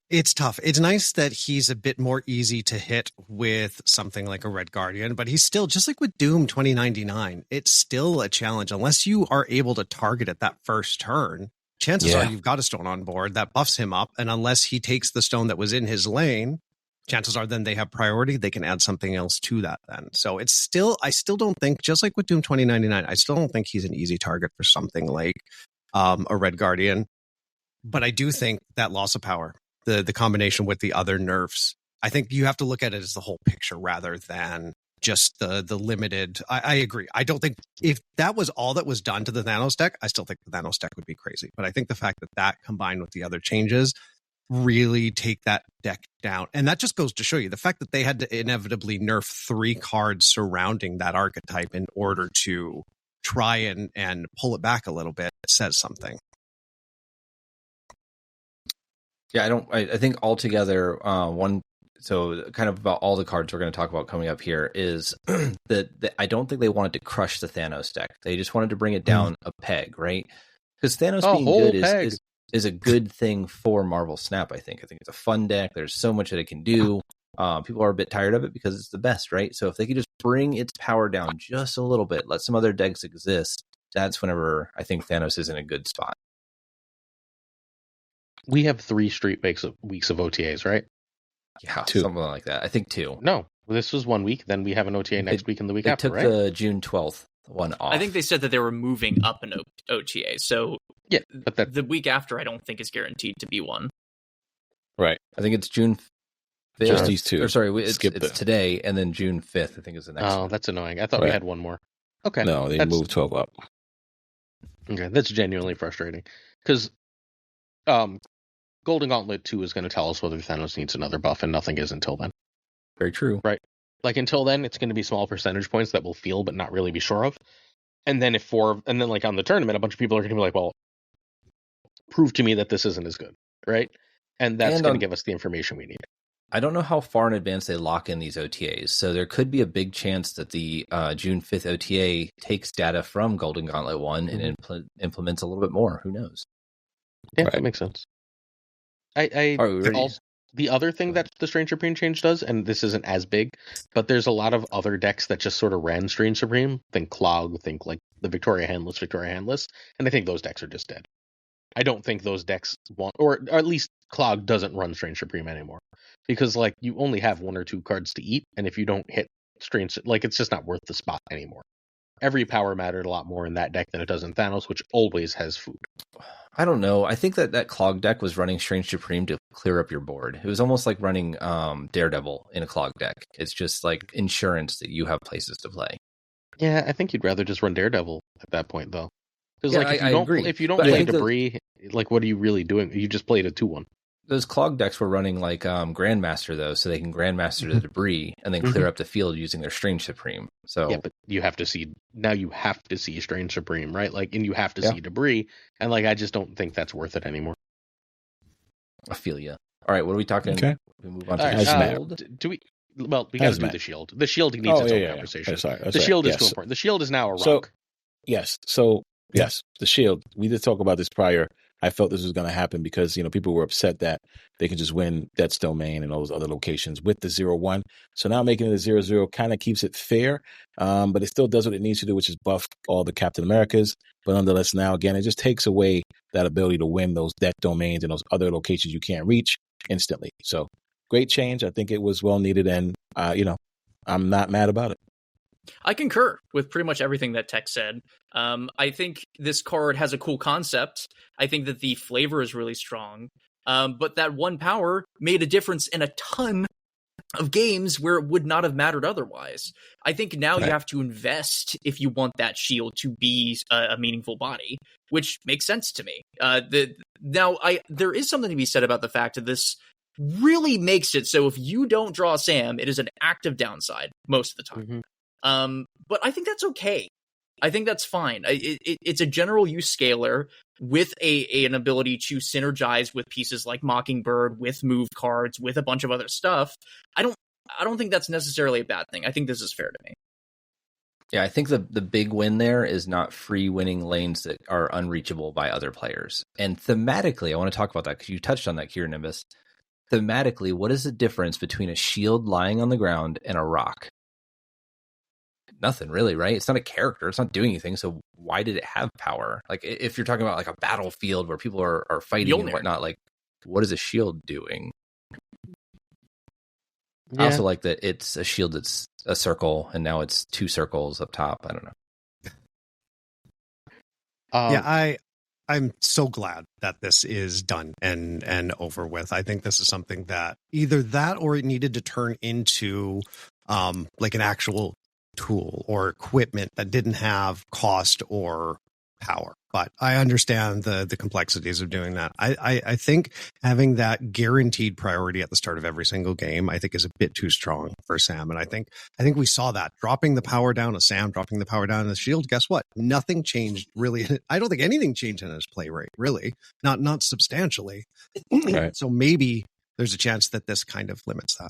it's tough. It's nice that he's a bit more easy to hit with something like a Red Guardian, but he's still, just like with Doom 2099, it's still a challenge. Unless you are able to target it that first turn, chances are you've got a stone on board that buffs him up, and unless he takes the stone that was in his lane, chances are then they have priority. They can add something else to that then. So it's still, I still don't think, just like with Doom 2099, I still don't think he's an easy target for something like a Red Guardian. But I do think that loss of power, the combination with the other nerfs, I think you have to look at it as the whole picture rather than just the limited. I agree. I don't think if that was all that was done to the Thanos deck, I still think the Thanos deck would be crazy. But I think the fact that that combined with the other changes really take that deck down. And that just goes to show you the fact that they had to inevitably nerf 3 cards surrounding that archetype in order to try and pull it back a little bit. It says something.
Yeah, I think altogether, so kind of about all the cards we're going to talk about coming up here is that I don't think they wanted to crush the Thanos deck. They just wanted to bring it down a peg, right? Because Thanos being good is a good thing for Marvel Snap, I think. I think it's a fun deck. There's so much that it can do. People are a bit tired of it because it's the best, right? So if they could just bring its power down just a little bit, let some other decks exist, that's whenever I think Thanos is in a good spot.
We have 3 straight weeks of OTAs, right?
Yeah,
2.
something like that. I think 2.
No, this was 1 week. Then we have an OTA next week and the week after, right?
They took the June 12th one off.
I think they said that they were moving up an OTA. So
yeah, but
the week after, I don't think is guaranteed to be one.
Right.
I think it's June 5th.
Just these 2.
Or sorry, it's today, and then June 5th, I think, is the next one.
Oh, that's annoying. I thought we had one more. Okay.
No, they moved 12 up.
Okay, that's genuinely frustrating. Because Golden Gauntlet 2 is going to tell us whether Thanos needs another buff, and nothing is until then.
Very true.
Right. Like, until then, it's going to be small percentage points that we'll feel but not really be sure of. And then like on the tournament, a bunch of people are going to be like, well, prove to me that this isn't as good, right? And that's going to give us the information we need.
I don't know how far in advance they lock in these OTAs, so there could be a big chance that the June 5th OTA takes data from Golden Gauntlet 1 and implements a little bit more. Who knows?
Yeah, that makes sense. Also, the other thing that the Strange Supreme change does, and this isn't as big, but there's a lot of other decks that just sort of ran Strange Supreme. Think Clog, think like the Victoria Handless, and I think those decks are just dead. I don't think those decks want, or at least Clog doesn't run Strange Supreme anymore. Because, like, you only have 1 or 2 cards to eat, and if you don't hit Strange, like, it's just not worth the spot anymore. Every power mattered a lot more in that deck than it does in Thanos, which always has food.
I don't know. I think that Clog deck was running Strange Supreme to clear up your board. It was almost like running Daredevil in a Clog deck. It's just like insurance that you have places to play.
Yeah, I think you'd rather just run Daredevil at that point, though. Because
yeah,
like, if you don't play Debris, like, what are you really doing? You just played a 2-1.
Those Clog decks were running like Grandmaster, though, so they can Grandmaster the Debris and then clear up the field using their Strange Supreme. So
yeah, but you have to see Strange Supreme, right? Like, and you have to see Debris, and like, I just don't think that's worth it anymore.
I feel you. All right, what are we talking?
Okay,
we move on to
the
Shield.
Do we? Well, we got to do the Shield. The Shield needs its own conversation. The Shield is too important. The Shield is now a rock.
So yes, the Shield. We did talk about this prior. I felt this was going to happen because, people were upset that they could just win Death's Domain and all those other locations with the 0-1. So now making it a 0-0 kind of keeps it fair, but it still does what it needs to do, which is buff all the Captain Americas. But nonetheless, now, again, it just takes away that ability to win those Death Domains and those other locations you can't reach instantly. So great change. I think it was well needed, and, I'm not mad about it.
I concur with pretty much everything that Tech said. I think this card has a cool concept. I think that the flavor is really strong. But that 1 power made a difference in a ton of games where it would not have mattered otherwise. I think now you have to invest if you want that shield to be a meaningful body, which makes sense to me. There is something to be said about the fact that this really makes it so if you don't draw Sam, it is an active downside most of the time. But I think that's okay. I think that's fine. It's a general use scaler with an ability to synergize with pieces like Mockingbird, with move cards, with a bunch of other stuff. I don't think that's necessarily a bad thing. I think this is fair to me.
Yeah, I think the big win there is not free winning lanes that are unreachable by other players. And thematically, I want to talk about that because you touched on that, Kieran Nimbus. Thematically, what is the difference between a shield lying on the ground and a rock? Nothing really, right? It's not a character. It's not doing anything. So why did it have power? Like if you're talking about like a battlefield where people are fighting
Mjolnir.
and whatnot, like what is a shield doing?
Yeah.
I also like that it's a shield that's a circle and now it's 2 circles up top. I don't know.
Yeah, I'm so glad that this is done and over with. I think this is something that either that or it needed to turn into like an actual tool or equipment that didn't have cost or power. But I understand the complexities of doing that. I think having that guaranteed priority at the start of every single game, I think is a bit too strong for Sam. And I think we saw that dropping the power down of Sam, dropping the power down of the shield. Guess what? Nothing changed really. I don't think anything changed in his play rate, really, not substantially.
Right.
So maybe there's a chance that this kind of limits that.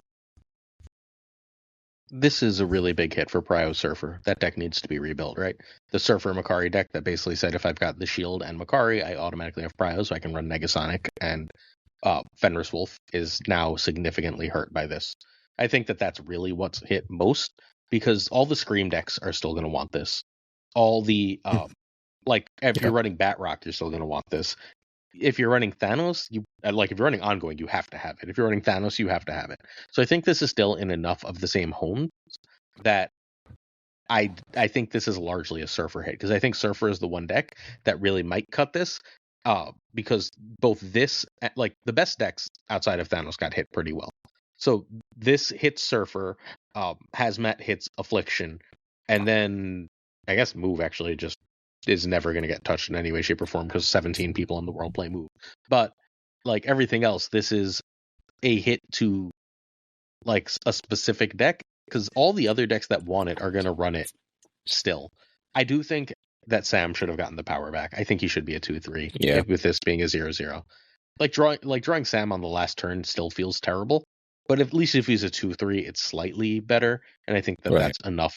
This is a really big hit for Prio Surfer. That deck needs to be rebuilt, right? The Surfer Makari deck that basically said if I've got the shield and Makari, I automatically have Prio, so I can run Negasonic, and Fenris Wolf is now significantly hurt by this. I think that that's really what's hit most, because all the Scream decks are still going to want this. All the, like, if you're running Batrock, you're still going to want this. If you're running Thanos, if you're running Ongoing, you have to have it. If you're running Thanos, you have to have it. So I think this is still in enough of the same homes that I think this is largely a Surfer hit, because I think Surfer is the one deck that really might cut this, because both this, like the best decks outside of Thanos got hit pretty well. So this hits Surfer, Hazmat hits Affliction, and then I guess Move actually just is never going to get touched in any way, shape, or form because 17 people in the world play Move. But like everything else, this is a hit to like a specific deck, because all the other decks that want it are going to run it still. I do think that Sam should have gotten the power back. I think he should be a 2/3 with this being a 0/0. Like drawing Sam on the last turn still feels terrible, but at least if he's a 2/3, it's slightly better. And I think that that's enough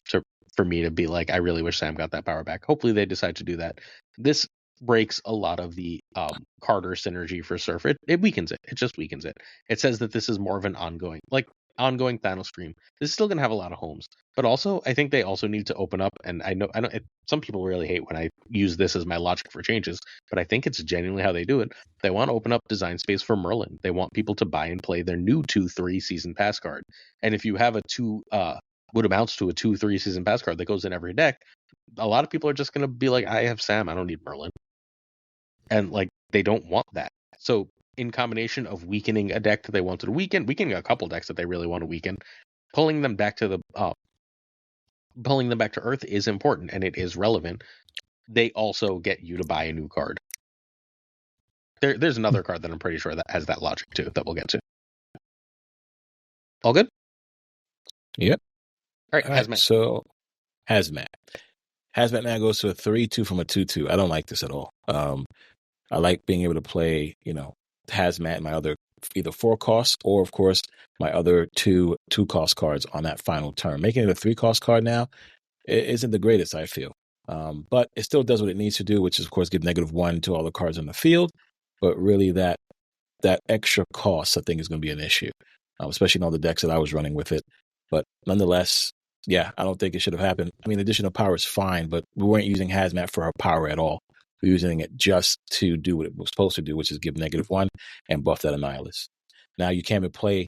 for me to be like, I really wish Sam got that power back. Hopefully they decide to do that. This breaks a lot of the Carter synergy for Surf. It weakens it. It just weakens it. It says that this is more of an ongoing Thanos Scream. This is still going to have a lot of homes, but also I think they also need to open up. And I know some people really hate when I use this as my logic for changes, but I think it's genuinely how they do it. They want to open up design space for Merlin. They want people to buy and play their new 2/3 season pass card. And if you have a what amounts to a 2/3 season pass card that goes in every deck, a lot of people are just going to be like, I have Sam, I don't need Merlin. And like, they don't want that. So in combination of weakening a deck that they wanted to weakening a couple decks that they really want to weaken, pulling them back to Earth is important, and it is relevant. They also get you to buy a new card. There's another card that I'm pretty sure that has that logic too, that we'll get to. All good?
Yep.
All right, Hazmat.
So Hazmat now goes to a 3/2 from a 2/2. I don't like this at all. I like being able to play, Hazmat and my other either 4 costs or, of course, my other 2 cost cards on that final turn. Making it a 3 cost card now isn't the greatest, I feel. But it still does what it needs to do, which is, of course, give -1 to all the cards on the field. But really, that extra cost, I think, is going to be an issue, especially in all the decks that I was running with it. But nonetheless, yeah, I don't think it should have happened. I mean, additional power is fine, but we weren't using Hazmat for our power at all. We're using it just to do what it was supposed to do, which is give -1 and buff that Annihilus. Now you can't even play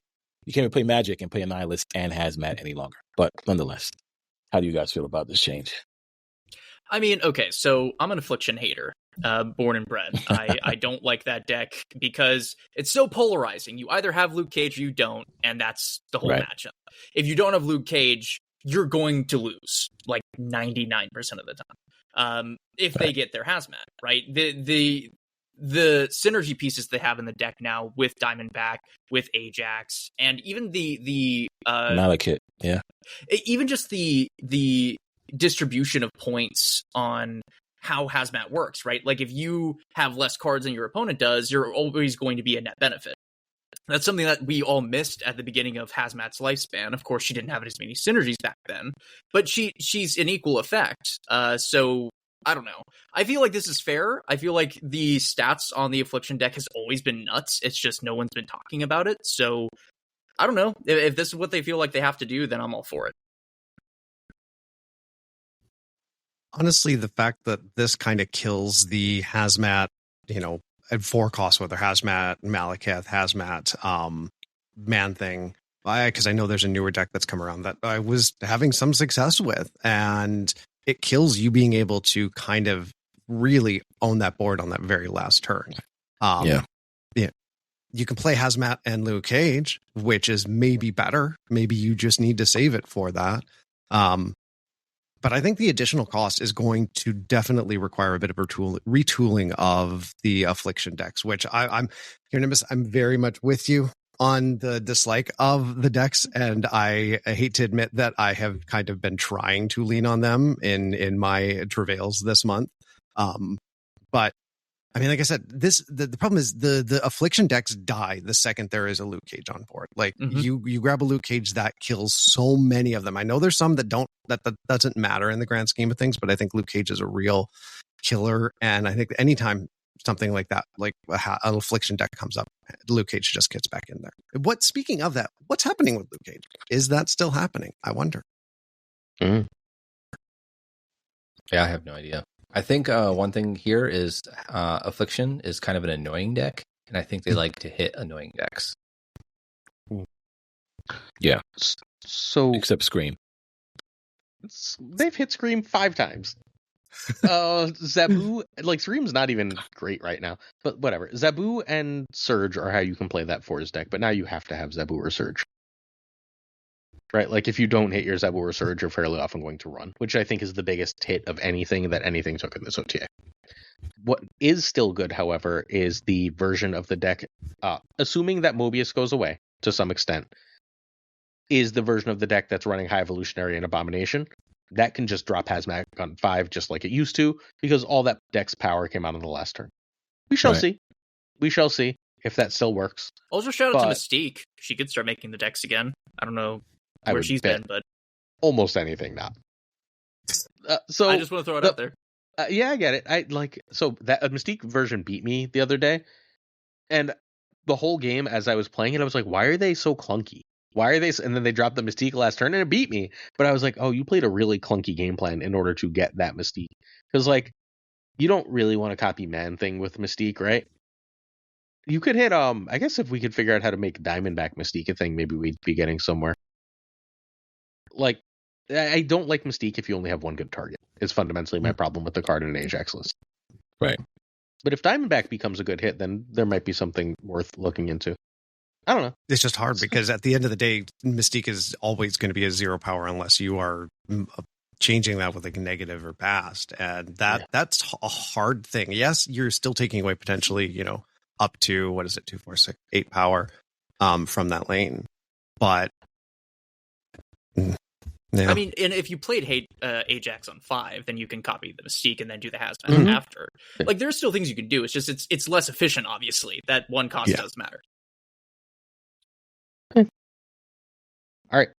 Magic and play Annihilus and Hazmat any longer. But nonetheless, how do you guys feel about this change?
I mean, okay, so I'm an Affliction hater, born and bred. I don't like that deck because it's so polarizing. You either have Luke Cage or you don't, and that's the whole matchup. If you don't have Luke Cage, you're going to lose, like 99% of the time. If they get their Hazmat, right? The synergy pieces they have in the deck now with Diamondback, with Ajax, and even the
Malekith, yeah.
Even just the distribution of points on how Hazmat works, right? Like if you have less cards than your opponent does, you're always going to be a net benefit, That's something that we all missed at the beginning of Hazmat's lifespan. Of course, she didn't have as many synergies back then, but she's an equal effect. So I don't know. I feel like this is fair. I feel like the stats on the Affliction deck has always been nuts. It's just no one's been talking about it. So I don't know. If this is what they feel like they have to do, then I'm all for it.
Honestly, the fact that this kind of kills the Hazmat, at 4 costs, whether Hazmat, Malekith, Hazmat, Man Thing, because I know there's a newer deck that's come around that I was having some success with, and it kills you being able to kind of really own that board on that very last turn. Yeah. You can play Hazmat and Luke Cage, which is maybe better. Maybe you just need to save it for that. But I think the additional cost is going to definitely require a bit of retooling of the Affliction decks, which I'm very much with you on the dislike of the decks, and I hate to admit that I have kind of been trying to lean on them in my travails this month. But I mean, like I said, the problem is the Affliction decks die the second there is a Luke Cage on board. Like you grab a Luke Cage, that kills so many of them. I know there's some that doesn't matter in the grand scheme of things, but I think Luke Cage is a real killer. And I think anytime something like that, like an Affliction deck comes up, Luke Cage just gets back in there. Speaking of that, what's happening with Luke Cage? Is that still happening? I wonder.
Yeah, I have no idea. I think one thing here is Affliction is kind of an annoying deck, and I think they like to hit annoying decks.
Yeah.
So
except Scream.
They've hit Scream 5 times. Zabu, like Scream's not even great right now, but whatever. Zabu and Surge are how you can play that Force deck, but now you have to have Zabu or Surge. Right, like if you don't hit your Zabu or Surge, you're fairly often going to run, which I think is the biggest hit of anything took in this OTA. What is still good, however, is the version of the deck, assuming that Mobius goes away to some extent, is the version of the deck that's running High Evolutionary and Abomination. That can just drop Hazmat on 5 just like it used to, because all that deck's power came out on the last turn. We shall see. We shall see if that still works.
Also, shout out to Mystique. She could start making the decks again. I don't know where she's been, but
almost anything not. So
I just want to throw it out there.
Yeah, I get it. So that Mystique version beat me the other day, and the whole game as I was playing it, I was like, "Why are they so clunky? Why are they?" And then they dropped the Mystique last turn, and it beat me. But I was like, "Oh, you played a really clunky game plan in order to get that Mystique," because you don't really want to copy Man Thing with Mystique, right? You could hit. I guess if we could figure out how to make Diamondback Mystique a thing, maybe we'd be getting somewhere. I don't like Mystique if you only have one good target. It's fundamentally my problem with the card in an Ajax list.
Right.
But if Diamondback becomes a good hit, then there might be something worth looking into. I don't know.
It's just hard because at the end of the day, Mystique is always going to be a 0 power unless you are changing that with negative or past. And that's a hard thing. Yes, you're still taking away potentially, up to, 2, 4, 6, 8 power from that lane. But yeah.
I mean, and if you played Ajax on 5, then you can copy the Mystique and then do the Hazmat after. There's still things you can do. It's just it's less efficient, obviously. That one cost does matter.
All right.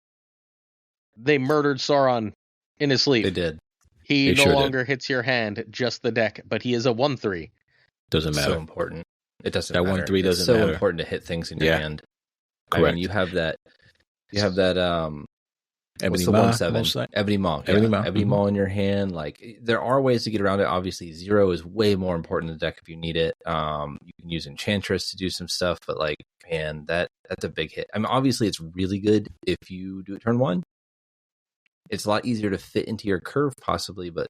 They murdered Sauron in his sleep.
They did.
He no longer hits your hand, just the deck, but he is a 1/3.
Doesn't matter.
So important. It doesn't
that
matter.
1/3 doesn't matter.
It's so important to hit things in your hand.
Correct.
I mean, you have that
Ebony
the
Maw,
1/7? Ebony Maw. Ebony Maw in your hand. There are ways to get around it. Obviously, 0 is way more important in the deck if you need it. You can use Enchantress to do some stuff, but man, that's a big hit. I mean, obviously, it's really good if you do it turn 1. It's a lot easier to fit into your curve, possibly, but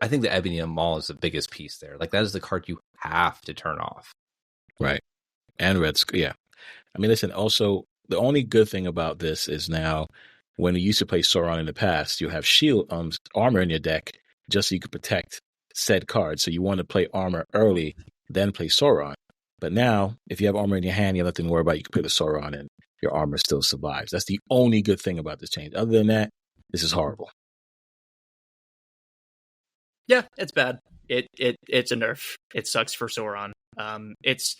I think the Ebony Maw is the biggest piece there. That is the card you have to turn off.
Right. And I mean, listen, also, the only good thing about this is now, when you used to play Sauron in the past, you have shield armor in your deck just so you could protect said card. So you want to play armor early, then play Sauron. But now, if you have armor in your hand, you have nothing to worry about. You can play the Sauron and your armor still survives. That's the only good thing about this change. Other than that, this is horrible.
Yeah, it's bad. it's a nerf. It sucks for Sauron. It's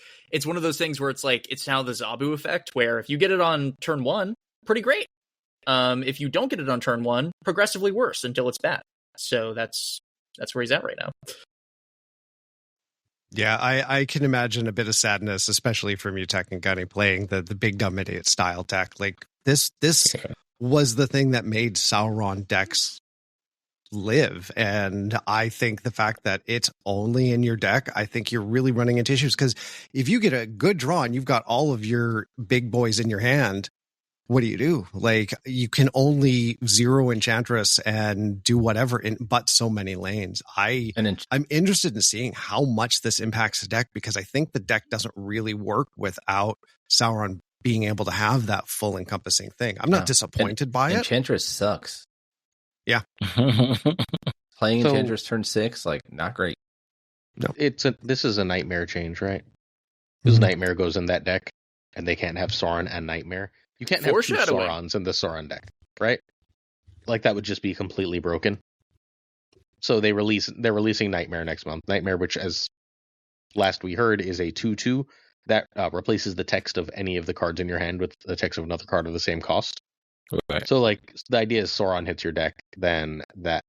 one of those things where it's like it's now the Zabu effect, where if you get it on turn 1, pretty great. If you don't get it on turn 1, progressively worse until it's bad. So that's where he's at right now.
Yeah, I can imagine a bit of sadness, especially from you, Tech and Gunny, playing the big dumb idiot style deck. Like this was the thing that made Sauron decks live, and I think the fact that it's only in your deck, I think you're really running into issues, because if you get a good draw and you've got all of your big boys in your hand, what do? Like, you can only zero Enchantress and do whatever in but so many lanes. I'm interested in seeing how much this impacts the deck, because I think the deck doesn't really work without Sauron being able to have that full encompassing thing. I'm not disappointed by it.
Enchantress sucks.
Yeah.
Playing Enchantress turn 6, like, not great.
No.
This is a Nightmare change, right? Because Nightmare goes in that deck, and they can't have Sauron and Nightmare. You can't have 2 Saurons in the Sauron deck, right? Like, that would just be completely broken. So they're releasing Nightmare next month. Nightmare, which, as last we heard, is a 2/2 that replaces the text of any of the cards in your hand with the text of another card of the same cost.
Right.
So, like, the idea is Sauron hits your deck, then that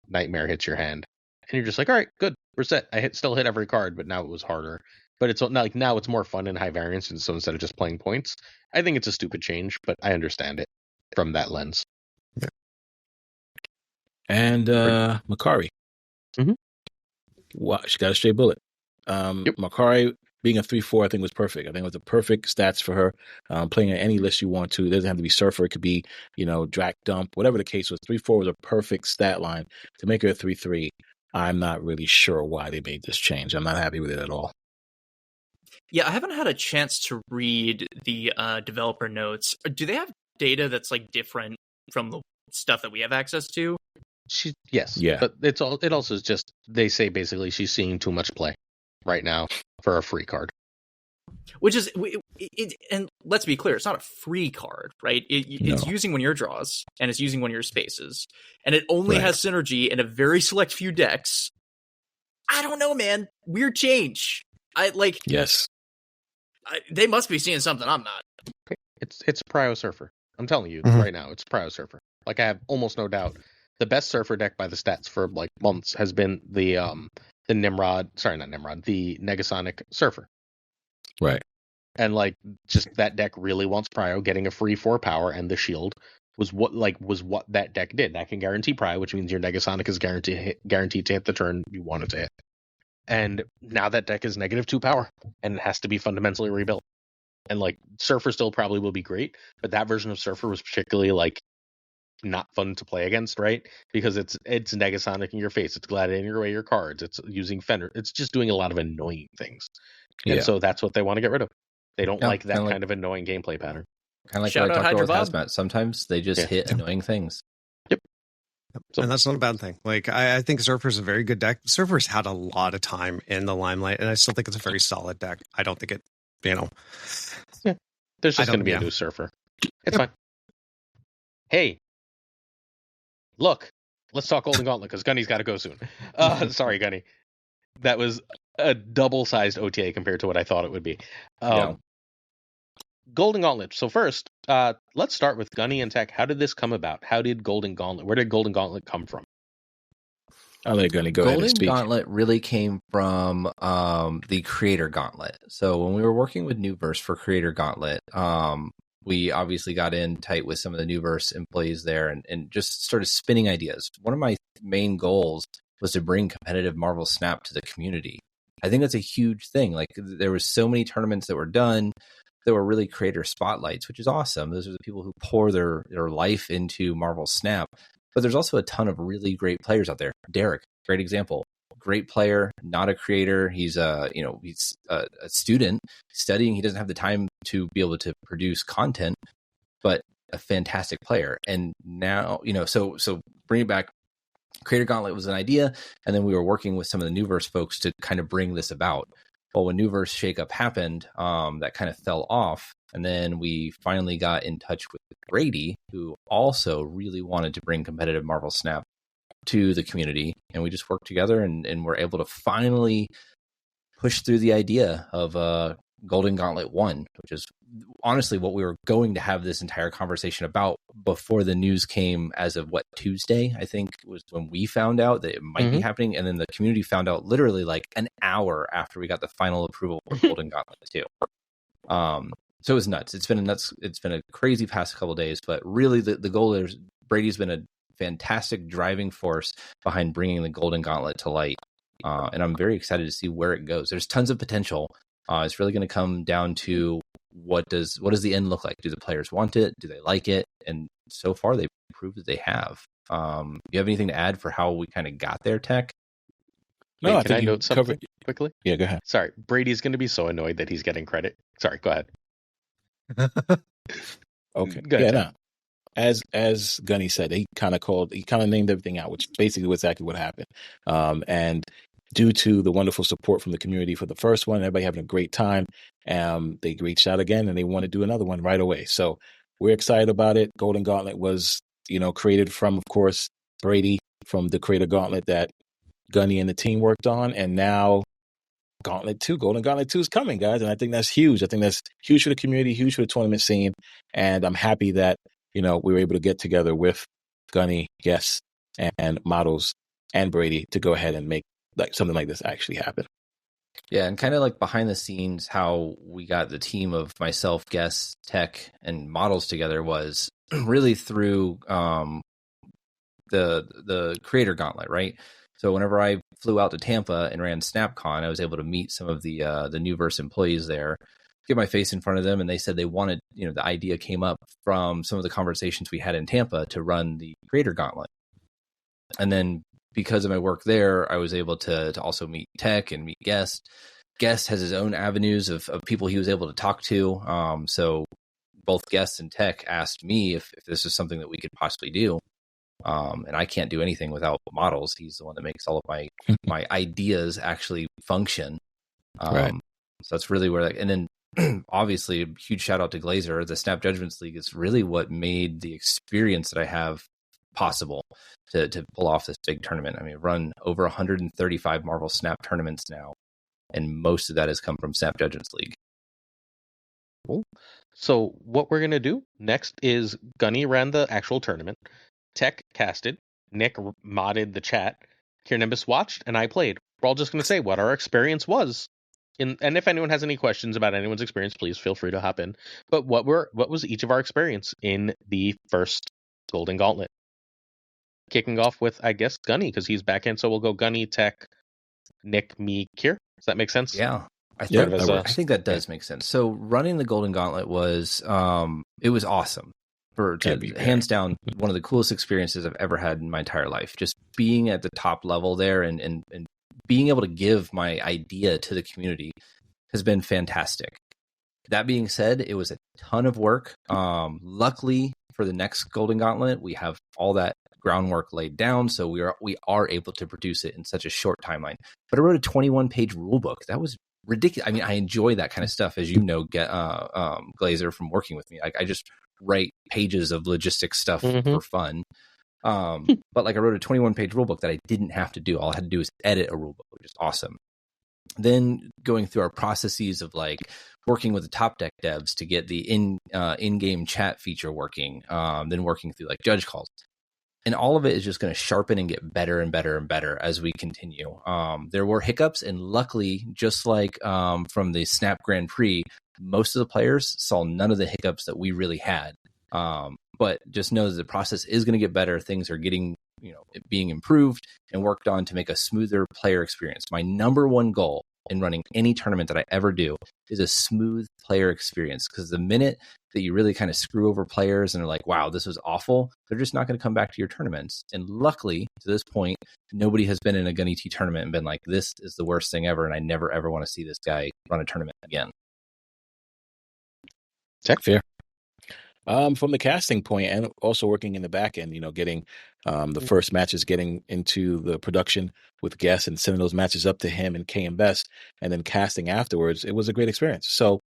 Nightmare hits your hand, and you're just like, all right, good, we're set. Still hit every card, but now it was harder. But it's not like, now it's more fun and high variance, and so instead of just playing points, I think it's a stupid change, but I understand it from that lens.
Yeah.
And Makari. Wow, she got a straight bullet. Makari being a 3/4, I think was perfect. I think it was the perfect stats for her. Playing at any list you want to. It doesn't have to be Surfer. It could be, Drac Dump, whatever the case was. 3/4 was a perfect stat line to make her a 3/3. I'm not really sure why they made this change. I'm not happy with it at all.
Yeah, I haven't had a chance to read the developer notes. Do they have data that's like different from the stuff that we have access to?
Yes.
Yeah.
But it also is just, they say basically she's seeing too much play right now for a free card.
Which is, and let's be clear, it's not a free card, right? It's using one of your draws, and it's using one of your spaces, and it only has synergy in a very select few decks. I don't know, man. Weird change.
Yes.
They must be seeing something I'm not.
It's Prio Surfer. I'm telling you right now, it's Prio Surfer. Like, I have almost no doubt. The best Surfer deck by the stats for like months has been the Nimrod. Sorry, not Nimrod. The Negasonic Surfer.
Right.
And like, just that deck really wants Prio. Getting a free 4 power and the shield was what that deck did. That can guarantee Prio, which means your Negasonic is guaranteed to hit the turn you want it to hit. And now that deck is -2 power, and it has to be fundamentally rebuilt. And like, Surfer still probably will be great, but that version of Surfer was particularly like not fun to play against, right? Because it's Negasonic in your face, it's gladiating away your cards, it's using Fender, it's just doing a lot of annoying things. And so that's what they want to get rid of. They don't like that kind of annoying gameplay pattern.
Kind of like what I talked about with Hazmat. Sometimes they just hit annoying things.
Yep. So,
and that's not a bad thing. Like, I think Surfer's a very good deck. Surfer's had a lot of time in the limelight, and I still think it's a very solid deck. I don't think it,
Yeah. There's just going to be a new Surfer. It's fine. Hey, look, let's talk Golden Gauntlet, because Gunny's got to go soon. Sorry, Gunny. That was a double-sized OTA compared to what I thought it would be. Golden Gauntlet. So first, let's start with Gunny and Tech. How did this come about? Where did Golden Gauntlet come from?
I'll let Gunny go ahead and speak.
Golden Gauntlet really came from the Creator Gauntlet. So when we were working with Newverse for Creator Gauntlet, we obviously got in tight with some of the Newverse employees there and just started spinning ideas. One of my main goals was to bring competitive Marvel Snap to the community. I think that's a huge thing. Like, there was so many tournaments that were done that were really creator spotlights, which is awesome. Those are the people who pour their life into Marvel Snap. But there's also a ton of really great players out there. Derek, great example. Great player, not a creator. He's he's a student studying. He doesn't have the time to be able to produce content, but a fantastic player. And now, so bring it back. Creator Gauntlet was an idea, and then we were working with some of the Newverse folks to kind of bring this about. Well, when Newverse shakeup happened, that kind of fell off, and then we finally got in touch with Brady, who also really wanted to bring competitive Marvel Snap to the community, and we just worked together, and we're able to finally push through the idea of Golden Gauntlet 1, which is honestly what we were going to have this entire conversation about before the news came as of Tuesday, I think was when we found out that it might be happening. And then the community found out literally like an hour after we got the final approval for Golden Gauntlet 2. So it was nuts. It's been a crazy past couple of days, but really the goal is Brady's been a fantastic driving force behind bringing the Golden Gauntlet to light. And I'm very excited to see where it goes. There's tons of potential. It's really going to come down to what does the end look like? Do the players want it? Do they like it? And so far, they've proved that they have. Do you have anything to add for how we kind of got there, Tech?
No,
Can I note something quickly?
Yeah, go ahead.
Sorry, Brady's going to be so annoyed that he's getting credit. Sorry, go ahead.
Okay.
Go ahead,
No. As Gunny said, he kind of named everything out, which basically was exactly what happened. And due to the wonderful support from the community for the first one, everybody having a great time, they reached out again and they want to do another one right away. So we're excited about it. Golden Gauntlet was, created from, of course, Brady, from the Creator Gauntlet that Gunny and the team worked on. And now Golden Gauntlet 2 is coming, guys. And I think that's huge. I think that's huge for the community, huge for the tournament scene. And I'm happy that, we were able to get together with Gunny, Guess, and Models and Brady to go ahead and make something like this actually happen.
Yeah, and kind of like behind the scenes, how we got the team of myself, Guess, Tech, and Models together was really through the Creator Gauntlet, right? So whenever I flew out to Tampa and ran SnapCon, I was able to meet some of the Newverse employees there, get my face in front of them, and they said they wanted, the idea came up from some of the conversations we had in Tampa to run the Creator Gauntlet. And then because of my work there, I was able to also meet Tech and meet Guest. Guest has his own avenues of people he was able to talk to. So both Guest and Tech asked me if this is something that we could possibly do. And I can't do anything without Models. He's the one that makes all of my ideas actually function.
Right.
So that's really where and then obviously a huge shout out to Glazer. The Snap Judgments League is really what made the experience that I have possible to pull off this big tournament. I mean, I've run over 135 Marvel Snap tournaments now, and most of that has come from Snap Judgments League.
Cool. So what we're going to do next is Gunny ran the actual tournament, Tech casted, Nick modded the chat, Kirnimbus watched, and I played. We're all just going to say what our experience was. And if anyone has any questions about anyone's experience, please feel free to hop in. But what was each of our experience in the first Golden Gauntlet? Kicking off with, I guess, Gunny, because he's back in. So we'll go Gunny, Tech, Nick, me, Kier. Does that make sense?
Yeah. I think that does make sense. So running the Golden Gauntlet was it was awesome. Hands down, one of the coolest experiences I've ever had in my entire life. Just being at the top level there and being able to give my idea to the community has been fantastic. That being said, it was a ton of work. Luckily for the next Golden Gauntlet, we have all that groundwork laid down, so we are able to produce it in such a short timeline. But I wrote a 21-page rule book. That was ridiculous. I mean, I enjoy that kind of stuff, as you know, Glazer, from working with me. I just write pages of logistics stuff for fun. But I wrote a 21-page rulebook that I didn't have to do. All I had to do was edit a rulebook, which is awesome. Then going through our processes of working with the top deck devs to get the in-game chat feature working, then working through judge calls. And all of it is just going to sharpen and get better and better and better as we continue. There were hiccups, and luckily, just from the Snap Grand Prix, most of the players saw none of the hiccups that we really had. But just know that the process is going to get better. Things are getting, being improved and worked on to make a smoother player experience. My number one goal in running any tournament that I ever do is a smooth player experience. Because the minute that you really kind of screw over players and are like, wow, this was awful, they're just not going to come back to your tournaments. And luckily, to this point, nobody has been in a Gunny T tournament and been like, this is the worst thing ever, and I never, ever want to see this guy run a tournament again.
Tech fair. From the casting point and also working in the back end, getting the first matches, getting into the production with Guess and sending those matches up to him and K and Best, and then casting afterwards, it was a great experience. So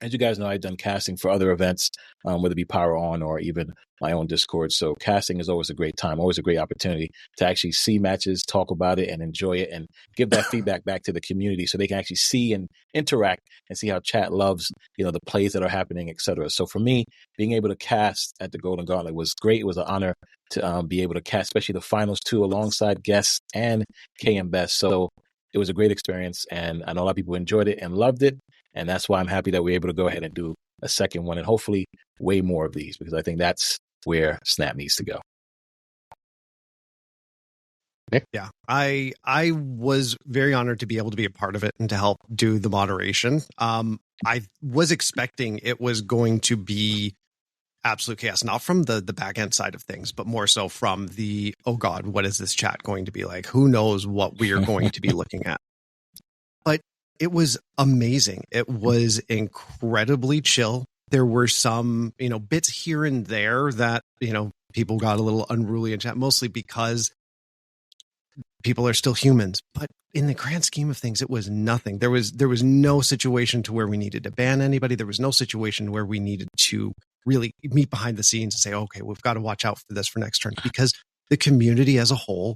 as you guys know, I've done casting for other events, whether it be Power On or even my own Discord. So casting is always a great time, always a great opportunity to actually see matches, talk about it, and enjoy it, and give that feedback back to the community so they can actually see and interact and see how chat loves, the plays that are happening, etc. So for me, being able to cast at the Golden Gauntlet was great. It was an honor to be able to cast, especially the finals two, alongside guests and KM Best. So it was a great experience, and I know a lot of people enjoyed it and loved it. And that's why I'm happy that we're able to go ahead and do a second one and hopefully way more of these, because I think that's where Snap needs to go.
Yeah, I was very honored to be able to be a part of it and to help do the moderation. I was expecting it was going to be absolute chaos, not from the back end side of things, but more so from the, oh God, what is this chat going to be like? Who knows what we are going to be looking at? But it was amazing. It was incredibly chill. There were some, bits here and there that, people got a little unruly in chat, mostly because people are still humans. But in the grand scheme of things, it was nothing. There was no situation to where we needed to ban anybody. There was no situation where we needed to really meet behind the scenes and say, okay, we've got to watch out for this for next turn, because the community as a whole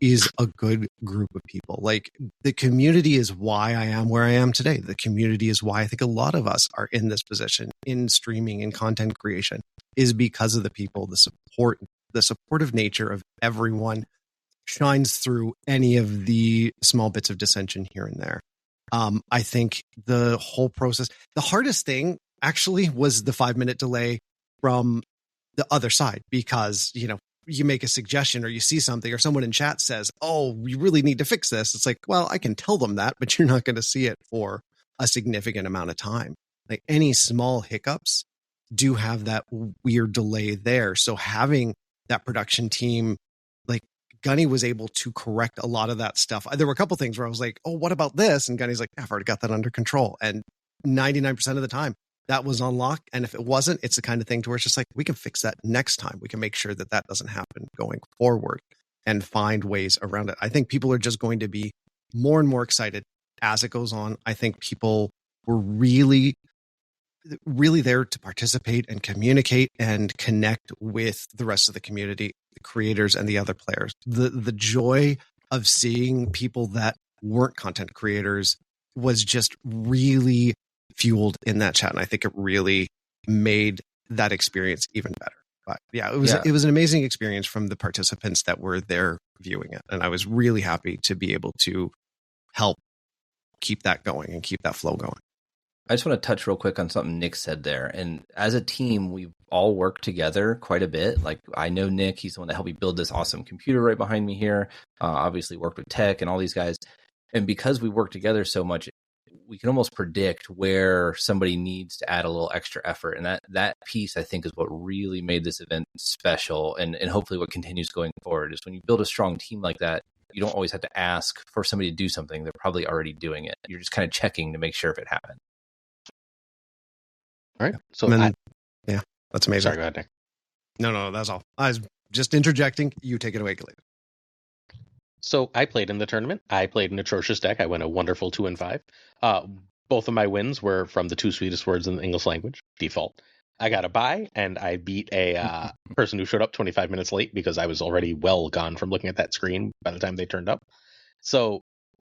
is a good group of people. Like, the community is why I am where I am today. The community is why I think a lot of us are in this position in streaming and content creation, is because of the people, the supportive nature of everyone shines through any of the small bits of dissension here and there. I think the whole process, the hardest thing actually was the 5-minute delay from the other side, because, you make a suggestion or you see something or someone in chat says, oh, we really need to fix this. It's like, well, I can tell them that, but you're not going to see it for a significant amount of time. Like, any small hiccups do have that weird delay there. So having that production team, like Gunny was able to correct a lot of that stuff. There were a couple things where I was like, oh, what about this? And Gunny's like, I've already got that under control. And 99% of the time, that was on lock. And if it wasn't, it's the kind of thing to where it's just like, we can fix that next time. We can make sure that that doesn't happen going forward and find ways around it. I think people are just going to be more and more excited as it goes on. I think people were really, really there to participate and communicate and connect with the rest of the community, the creators and the other players. The joy of seeing people that weren't content creators was just really fueled in that chat, and I think it really made that experience even better. But yeah, it was an amazing experience from the participants that were there viewing it, and I was really happy to be able to help keep that going and keep that flow going.
I just want to touch real quick on something Nick said there. And as a team, we've all worked together quite a bit. Like, I know Nick, he's the one that helped me build this awesome computer right behind me here. Obviously worked with Tech and all these guys. And because we work together so much, we can almost predict where somebody needs to add a little extra effort. And that piece, I think, is what really made this event special, and hopefully what continues going forward, is when you build a strong team like that, you don't always have to ask for somebody to do something. They're probably already doing it. You're just kind of checking to make sure if it happened.
All right. So
yeah, that's amazing.
Sorry, go ahead, Nick.
No, that's all. I was just interjecting. You take it away, Glazer.
So I played in the tournament. I played an atrocious deck. I went a wonderful 2-5. Both of my wins were from the two sweetest words in the English language, default. I got a bye, and I beat a person who showed up 25 minutes late because I was already well gone from looking at that screen by the time they turned up. So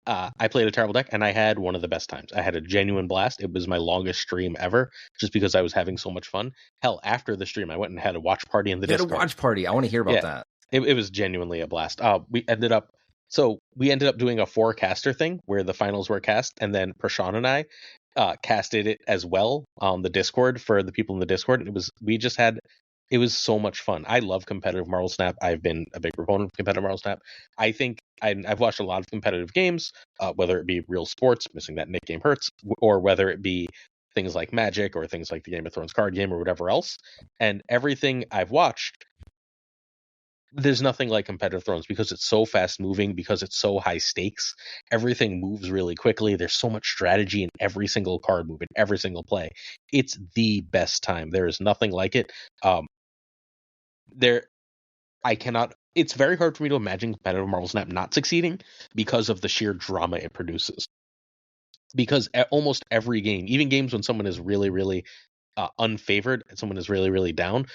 I played a terrible deck, and I had one of the best times. I had a genuine blast. It was my longest stream ever, just because I was having so much fun. Hell, after the stream, I went and had a watch party in the Discord.
You had a watch party. I want to hear about that.
It was genuinely a blast. We ended up doing a 4-caster thing where the finals were cast, and then Prashant and I casted it as well on the Discord for the people in the Discord. It was so much fun. I love competitive Marvel Snap. I've been a big proponent of competitive Marvel Snap. I think I've watched a lot of competitive games, whether it be real sports, missing that Nick game hurts, or whether it be things like Magic or things like the Game of Thrones card game or whatever else. And everything I've watched, there's nothing like Competitive Thrones, because it's so fast moving, because it's so high stakes. Everything moves really quickly. There's so much strategy in every single card move, in every single play. It's the best time. There is nothing like it. It's very hard for me to imagine competitive Marvel Snap not succeeding because of the sheer drama it produces. because almost every game, even games when someone is really, really unfavored and someone is really, really down,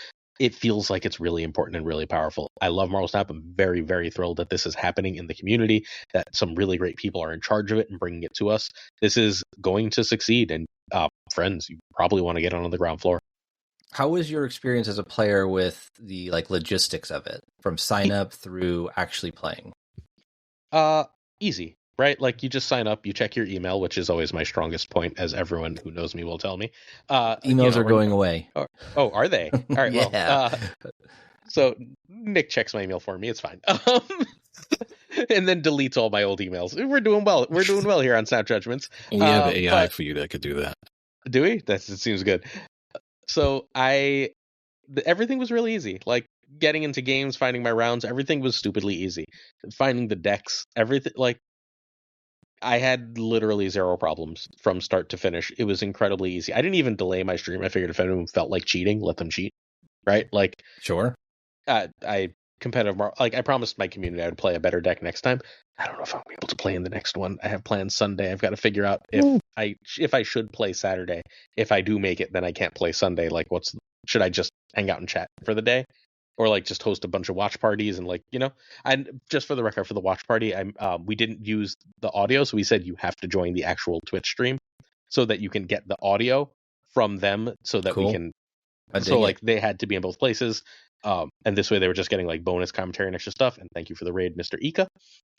it feels like it's really important and really powerful. I love Marvel Snap. I'm very, very thrilled that this is happening in the community, that some really great people are in charge of it and bringing it to us. This is going to succeed, and friends, you probably want to get on the ground floor.
How was your experience as a player with the logistics of it, from sign up through actually playing?
Easy, right? Like, you just sign up, you check your email, which is always my strongest point, as everyone who knows me will tell me.
Emails are going away.
Oh, are they? All right.
Yeah.
Well, so Nick checks my email for me. It's fine. And then deletes all my old emails. We're doing well. We're doing well here on Snap Judgments.
We have AI for you that could do that.
Do we? It seems good. So everything was really easy. Like, getting into games, finding my rounds, everything was stupidly easy. Finding the decks, everything, like, I had literally zero problems from start to finish. It was incredibly easy. I didn't even delay my stream. I figured if anyone felt like cheating, let them cheat. Right? Like,
sure.
I promised my community I would play a better deck next time. I don't know if I'll be able to play in the next one. I have plans Sunday. I've got to figure out if I should play Saturday. If I do make it, then I can't play Sunday. Like, should I just hang out and chat for the day, or like just host a bunch of watch parties and And just for the record, for the watch party, we didn't use the audio, so we said you have to join the actual Twitch stream so that you can get the audio from them, so that we can. So like they had to be in both places. And this way they were just getting like bonus commentary and extra stuff. And thank you for the raid, Mr. Ika.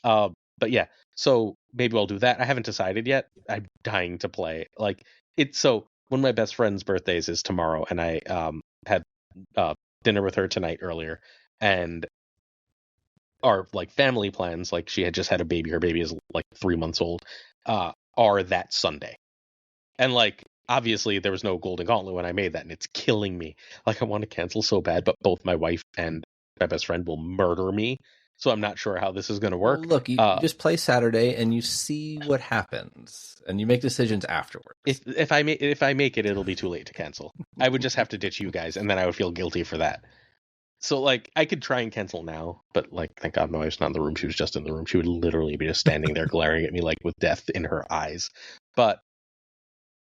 But yeah, so maybe I'll do that. I haven't decided yet. I'm dying to play. Like, so one of my best friend's birthdays is tomorrow, and I had dinner with her tonight earlier, and our like family plans, like she had just had a baby. Her baby is like 3 months old. Are that Sunday, and like. Obviously, there was no Golden Gauntlet when I made that, and it's killing me. Like, I want to cancel so bad, but both my wife and my best friend will murder me. So I'm not sure how this is going to work.
Well, look, you just play Saturday, and you see what happens, and you make decisions afterwards.
If I make it, it'll be too late to cancel. I would just have to ditch you guys, and then I would feel guilty for that. So, like, I could try and cancel now, but, like, thank God my wife's not in the room. She was just in the room. She would literally be just standing there glaring at me, like, with death in her eyes. But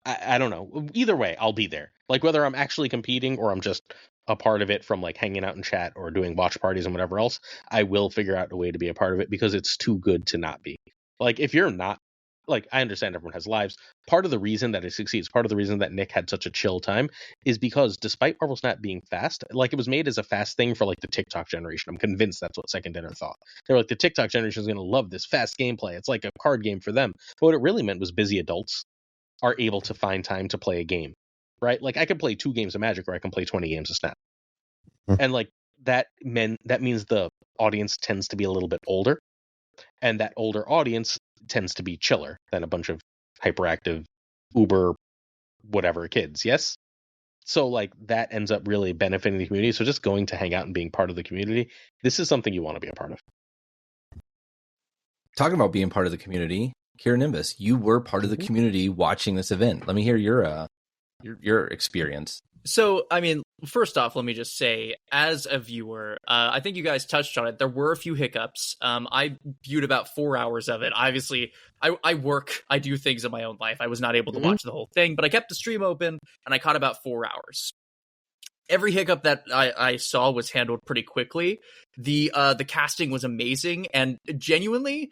I don't know. Either way, I'll be there. Like, whether I'm actually competing or I'm just a part of it from like hanging out in chat or doing watch parties and whatever else, I will figure out a way to be a part of it, because it's too good to not be. Like, if you're not, like, I understand everyone has lives. Part of the reason that it succeeds, part of the reason that Nick had such a chill time, is because despite Marvel Snap being fast, like, it was made as a fast thing for like the TikTok generation. I'm convinced that's what Second Dinner thought. They were like, the TikTok generation is going to love this fast gameplay. It's like a card game for them. But what it really meant was busy adults are able to find time to play a game, right? Like, I can play 2 games of Magic, or I can play 20 games of Snap. And like that means the audience tends to be a little bit older, and that older audience tends to be chiller than a bunch of hyperactive uber whatever kids. Yes. So like that ends up really benefiting the community. So just going to hang out and being part of the community, this is something you want to be a part of.
Talking about being part of the community, Kira Nimbus, you were part of the community watching this event. Let me hear your experience.
So, I mean, first off, let me just say, as a viewer, I think you guys touched on it. There were a few hiccups. I viewed about 4 hours of it. Obviously, I work, I do things in my own life. I was not able to watch the whole thing, but I kept the stream open, and I caught about 4 hours. Every hiccup that I saw was handled pretty quickly. The casting was amazing, and genuinely,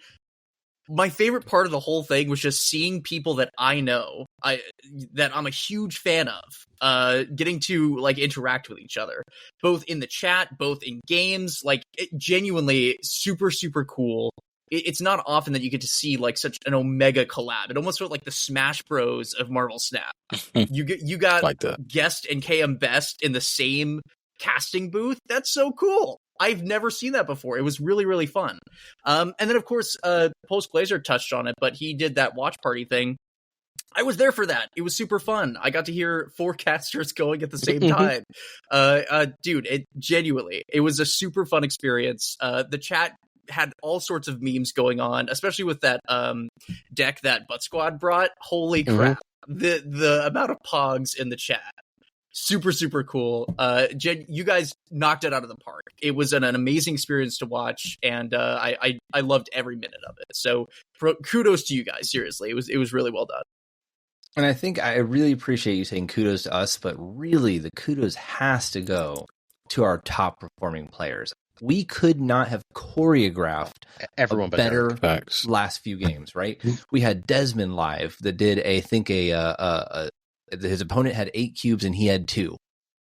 my favorite part of the whole thing was just seeing people that I know, that I'm a huge fan of, getting to like interact with each other, both in the chat, both in games. Like, genuinely super, super cool. It's not often that you get to see like such an Omega collab. It almost felt like the Smash Bros of Marvel Snap. You got like Guest and KM Best in the same casting booth. That's so cool. I've never seen that before. It was really, really fun. And then, of course, PulseGlazer touched on it, but he did that watch party thing. I was there for that. It was super fun. I got to hear 4 casters going at the same time. Dude, genuinely, it was a super fun experience. The chat had all sorts of memes going on, especially with that deck that Butt Squad brought. Holy crap. The amount of pogs in the chat. super, super cool. Jen, you guys knocked it out of the park. It was an amazing experience to watch, and I loved every minute of it. So kudos to you guys. Seriously, it was really well done.
And I think I really appreciate you saying kudos to us, but really the kudos has to go to our top performing players. We could not have choreographed
Everyone
a better
Facts.
last few games, right? We had Desmond live that did his opponent had 8 cubes and he had 2.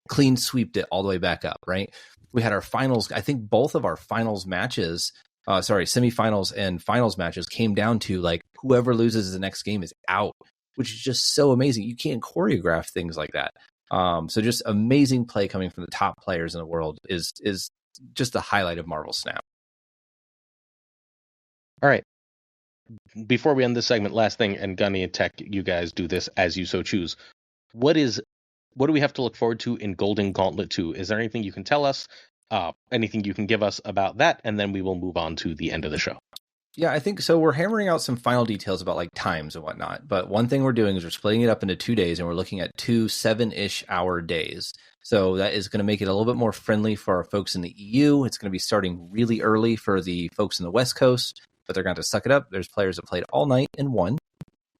Clean sweeped it all the way back up, right? We had our finals. I think both of our finals matches, semifinals and finals matches came down to like whoever loses the next game is out, which is just so amazing. You can't choreograph things like that. So just amazing play coming from the top players in the world is just the highlight of Marvel Snap.
All right. Before we end this segment, last thing, and Gunny and Tech, you guys do this as you so choose. What do we have to look forward to in Golden Gauntlet 2? Is there anything you can tell us? Anything you can give us about that? And then we will move on to the end of the show.
Yeah, I think so. We're hammering out some final details about like times and whatnot. But one thing we're doing is we're splitting it up into 2 days, and we're looking at 2 7-ish hour days. So that is going to make it a little bit more friendly for our folks in the EU. It's going to be starting really early for the folks in the West Coast, but they're going to have to suck it up. There's players that played all night and won.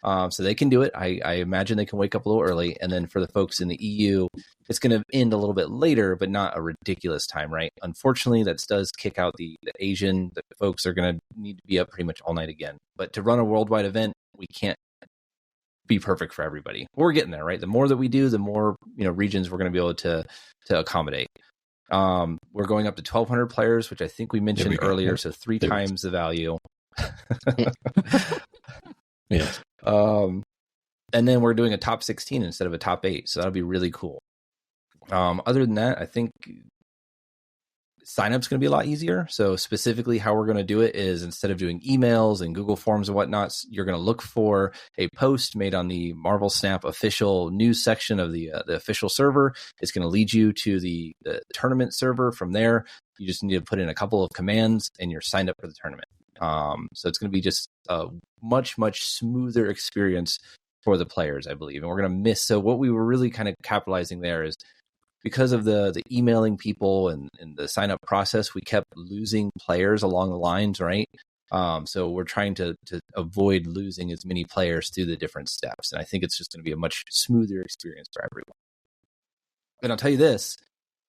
So they can do it. I imagine they can wake up a little early. And then for the folks in the EU, it's going to end a little bit later, but not a ridiculous time, right? Unfortunately, that does kick out the Asian. The folks are going to need to be up pretty much all night again. But to run a worldwide event, we can't be perfect for everybody. We're getting there, right? The more that we do, the more regions we're going to be able to accommodate. We're going up to 1,200 players, which I think we mentioned earlier, so 3 times the value.
Yeah.
And then we're doing a top 16 instead of a top 8, so that'll be really cool. Other than that, I think sign-up's going to be a lot easier. So specifically how we're going to do it is instead of doing emails and Google Forms and whatnot, you're going to look for a post made on the Marvel Snap official news section of the official server. It's going to lead you to the tournament server. From there, you just need to put in a couple of commands and you're signed up for the tournament. So it's going to be just a much, much smoother experience for the players, I believe. And we're going to miss. So what we were really kind of capitalizing there is because of the emailing people and the sign up process, we kept losing players along the lines, right? So we're trying to avoid losing as many players through the different steps. And I think it's just going to be a much smoother experience for everyone. And I'll tell you this,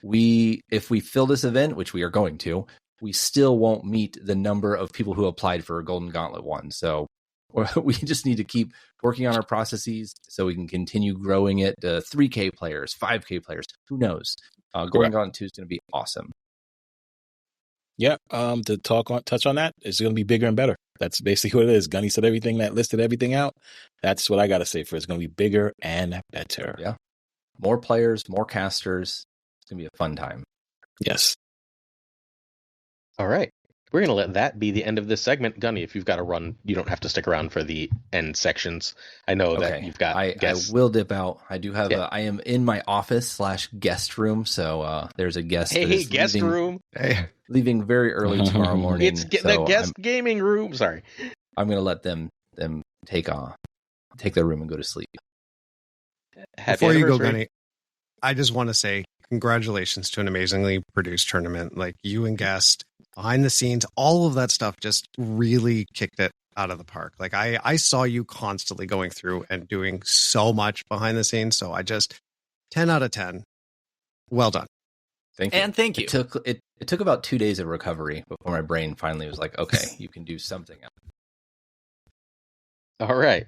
if we fill this event, which we are going to, we still won't meet the number of people who applied for Golden Gauntlet 1. So we just need to keep working on our processes so we can continue growing it to 3K players, 5K players. Who knows? Golden Gauntlet 2 is going to be awesome.
Yeah. To touch on that, it's going to be bigger and better. That's basically what it is. Gunny said everything that listed everything out. That's what I got to say for it. It's going to be bigger and better.
Yeah. More players, more casters. It's going to be a fun time.
Yes.
All right. We're going to let that be the end of this segment. Gunny, if you've got to run, you don't have to stick around for the end sections. I know that you've got guests.
I will dip out. I do have I am in my office / guest room. So there's a guest.
Hey, guest room.
Leaving very early tomorrow morning.
It's the guest gaming room. Sorry.
I'm going to let them take their room and go to sleep.
Before you go, Gunny, I just want to say congratulations to an amazingly produced tournament. Like you and Guest, behind the scenes, all of that stuff just really kicked it out of the park. Like I saw you constantly going through and doing so much behind the scenes. So I just 10 out of 10. Well done.
Thank you.
And thank you.
It took about 2 days of recovery before my brain finally was like, okay, you can do something else.
All right.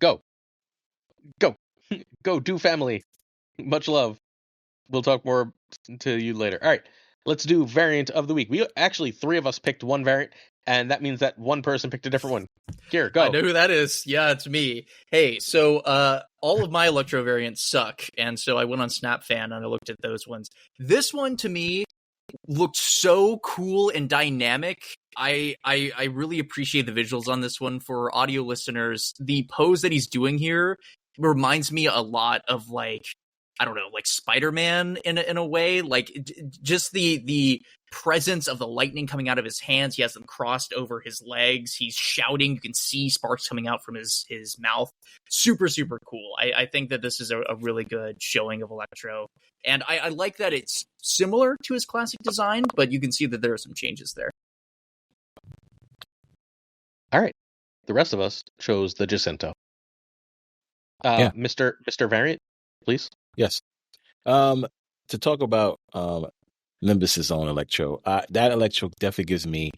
Go, do family. Much love. We'll talk more to you later. All right, let's do variant of the week. We actually 3 of us picked one variant, and that means that one person picked a different one. Here, go.
I know who that is. Yeah, it's me. Hey, so all of my Electro variants suck, and so I went on SnapFan and I looked at those ones. This one to me looked so cool and dynamic. I really appreciate the visuals on this one. For audio listeners, the pose that he's doing here reminds me a lot of like Spider-Man in a way, like just the presence of the lightning coming out of his hands. He has them crossed over his legs. He's shouting. You can see sparks coming out from his mouth. Super, super cool. I think that this is a really good showing of Electro. And I like that it's similar to his classic design, but you can see that there are some changes there.
All right. The rest of us chose the Jacinto.
Yeah.
Mr. Variant, please.
Yes. To talk about Nimbus's own Electro, that Electro definitely gives me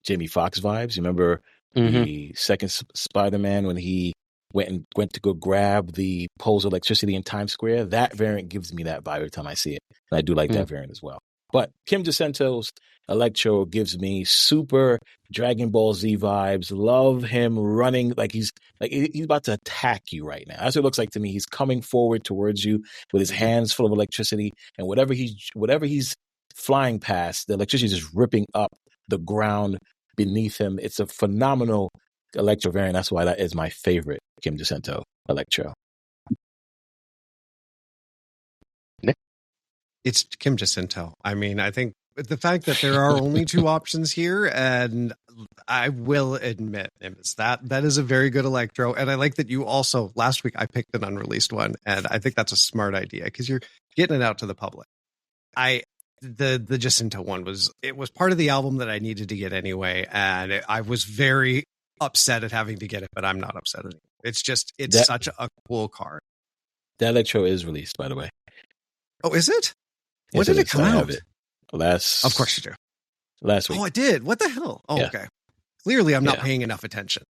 Jamie Foxx vibes. You remember the second Spider-Man when he went to go grab the poles of electricity in Times Square? That variant gives me that vibe every time I see it. And I do like that variant as well. But Kim Jacinto's Electro gives me super Dragon Ball Z vibes. Love him running like he's about to attack you right now. That's what it looks like to me. He's coming forward towards you with his hands full of electricity, and whatever he's flying past, the electricity is just ripping up the ground beneath him. It's a phenomenal Electro variant. That's why that is my favorite Kim Jacinto Electro.
Nick?
It's Kim Jacinto. I mean, I think the fact that there are only two options here, and I will admit, that is a very good Electro. And I like that you also, last week I picked an unreleased one, and I think that's a smart idea because you're getting it out to the public. The Jacinto one was part of the album that I needed to get anyway, and I was very upset at having to get it, but I'm not upset anymore. It's such a cool card.
That Electro is released, by the way.
Oh, is it?
Yes,
When did it come out?
Of
course you do.
Last week.
Oh, I did. What the hell? Oh,
yeah.
Okay. Clearly, I'm not paying enough attention.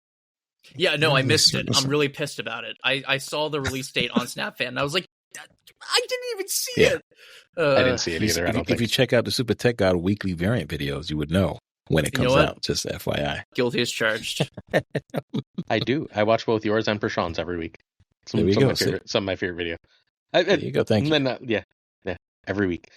Yeah, no, I missed it. I'm really pissed about it. I saw the release date on SnapFan, and I was like, I didn't even see it.
I didn't see it either.
If you check out the Super Tech God weekly variant videos, you would know when it comes out. Just FYI.
Guilty as charged.
I do. I watch both yours and Prashant's every week. Some of my favorite video.
There you go. Thank you.
Yeah, every week.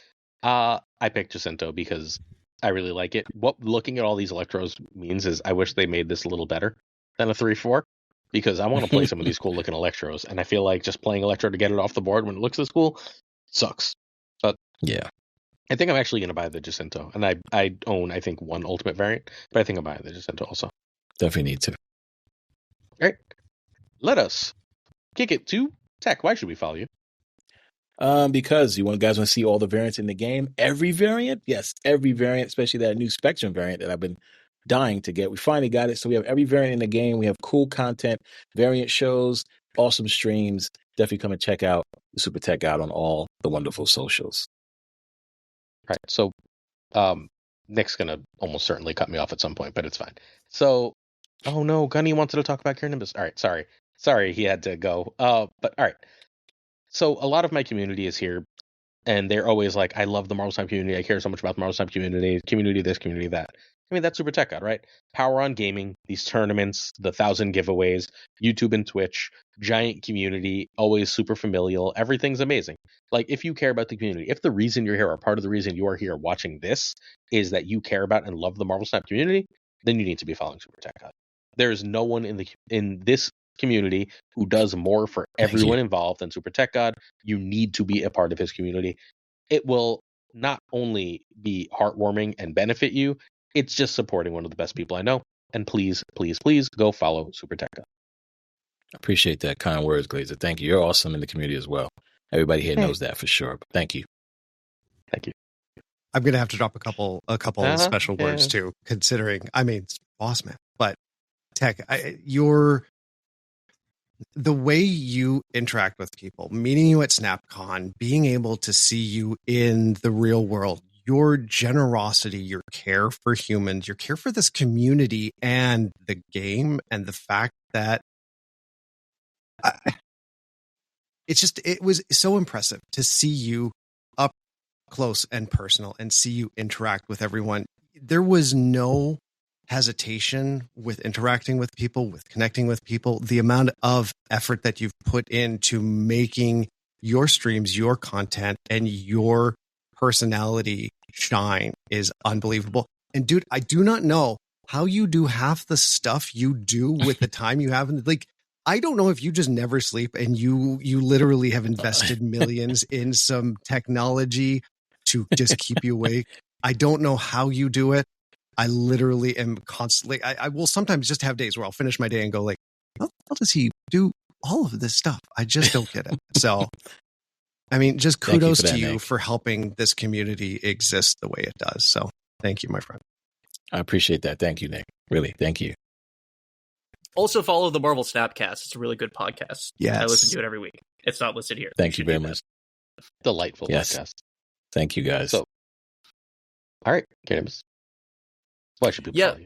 I picked Jacinto because I really like it. What looking at all these Electros means is I wish they made this a little better than a 3-4 because I want to play some of these cool looking Electros, and I feel like just playing Electro to get it off the board when it looks this cool sucks. But
yeah,
I think I'm actually going to buy the Jacinto, and I own I think one Ultimate variant, but I think I'm buying the Jacinto also.
Definitely need to.
All right, let us kick it to Tech. Why should we follow you?
Because you guys want to see all the variants in the game. Every variant, yes, every variant, especially that new Spectrum variant that I've been dying to get. We finally got it, so we have every variant in the game. We have cool content, variant shows, awesome streams. Definitely come and check out the Super Tech out on all the wonderful socials.
Right. So, Nick's gonna almost certainly cut me off at some point, but it's fine. So, oh no, Gunny wanted to talk about Kieran Nimbus. All right, sorry, he had to go. But all right. So a lot of my community is here, and they're always like, I love the Marvel Snap community. I care so much about the Marvel Snap community this, community that. I mean, that's Super Tech God, right? Power on gaming, these tournaments, the 1,000 giveaways, YouTube and Twitch, giant community, always super familial. Everything's amazing. Like, if you care about the community, if the reason you're here or part of the reason you are here watching this is that you care about and love the Marvel Snap community, then you need to be following Super Tech God. There is no one in this community who does more for everyone involved than Super Tech God. You need to be a part of his community. It will not only be heartwarming and benefit you, it's just supporting one of the best people I know. And please, please, please go follow Super Tech God.
Appreciate that kind words, Glazer. Thank you. You're awesome in the community as well. Everybody here knows that for sure. But thank you.
Thank you.
I'm gonna have to drop a couple special words too, considering it's boss man, but Tech, the way you interact with people, meeting you at SnapCon, being able to see you in the real world, your generosity, your care for humans, your care for this community and the game, and the fact that it was so impressive to see you up close and personal and see you interact with everyone. There was no hesitation with interacting with people, with connecting with people. The amount of effort that you've put into making your streams, your content, and your personality shine is unbelievable. And dude, I do not know how you do half the stuff you do with the time you have. Like, I don't know if you just never sleep and you literally have invested millions in some technology to just keep you awake. I don't know how you do it. I literally am constantly, I will sometimes just have days where I'll finish my day and go like, how does he do all of this stuff? I just don't get it. So, I mean, just kudos to you for helping this community exist the way it does. So thank you, my friend.
I appreciate that. Thank you, Nick. Really, thank you.
Also follow the Marvel Snapcast. It's a really good podcast.
Yes.
I listen to it every week. It's not listed here.
Thank you very much.
Delightful podcast.
Thank you, guys.
So, all right, James. Why should people follow you?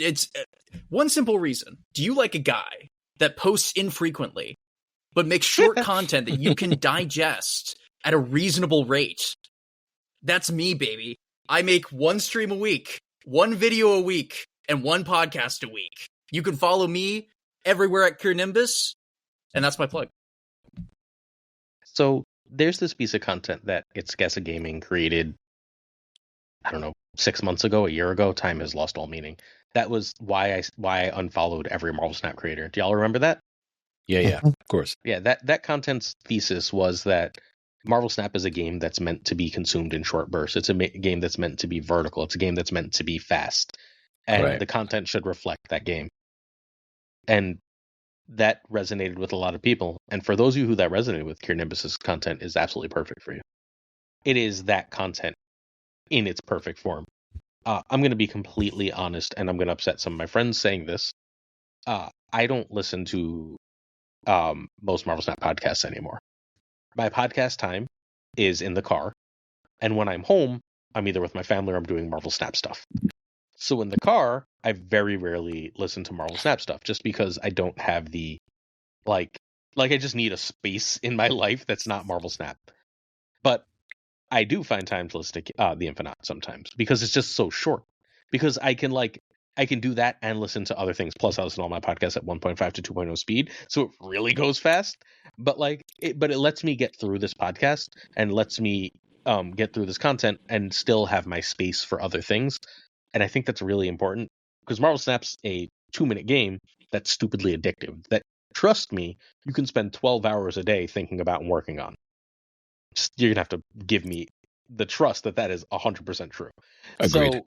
It's one simple reason. Do you like a guy that posts infrequently, but makes short content that you can digest at a reasonable rate? That's me, baby. I make one stream a week, one video a week, and one podcast a week. You can follow me everywhere at Nimbus, and that's my plug.
So there's this piece of content that It's Guessa Gaming created, I don't know, 6 months ago, a year ago. Time has lost all meaning. That was why I unfollowed every Marvel Snap creator. Do y'all remember that?
Yeah, of course.
Yeah, that content's thesis was that Marvel Snap is a game that's meant to be consumed in short bursts. It's a game that's meant to be vertical. It's a game that's meant to be fast. And the content should reflect that game. And that resonated with a lot of people. And for those of you who that resonated with, Nimbus's content is absolutely perfect for you. It is that content in its perfect form. I'm going to be completely honest, and I'm going to upset some of my friends saying this. I don't listen to most Marvel Snap podcasts anymore. My podcast time is in the car, and when I'm home, I'm either with my family or I'm doing Marvel Snap stuff. So in the car, I very rarely listen to Marvel Snap stuff, just because I don't have the like I just need a space in my life that's not Marvel Snap. But I do find time to listen to The Infinite sometimes, because it's just so short. Because I can do that and listen to other things. Plus, I listen to all my podcasts at 1.5 to 2.0 speed, so it really goes fast. But it lets me get through this podcast and lets me get through this content and still have my space for other things. And I think that's really important, because Marvel Snap's a 2-minute game that's stupidly addictive. That, trust me, you can spend 12 hours a day thinking about and working on. You're gonna have to give me the trust that is 100% true.
Agreed.
So,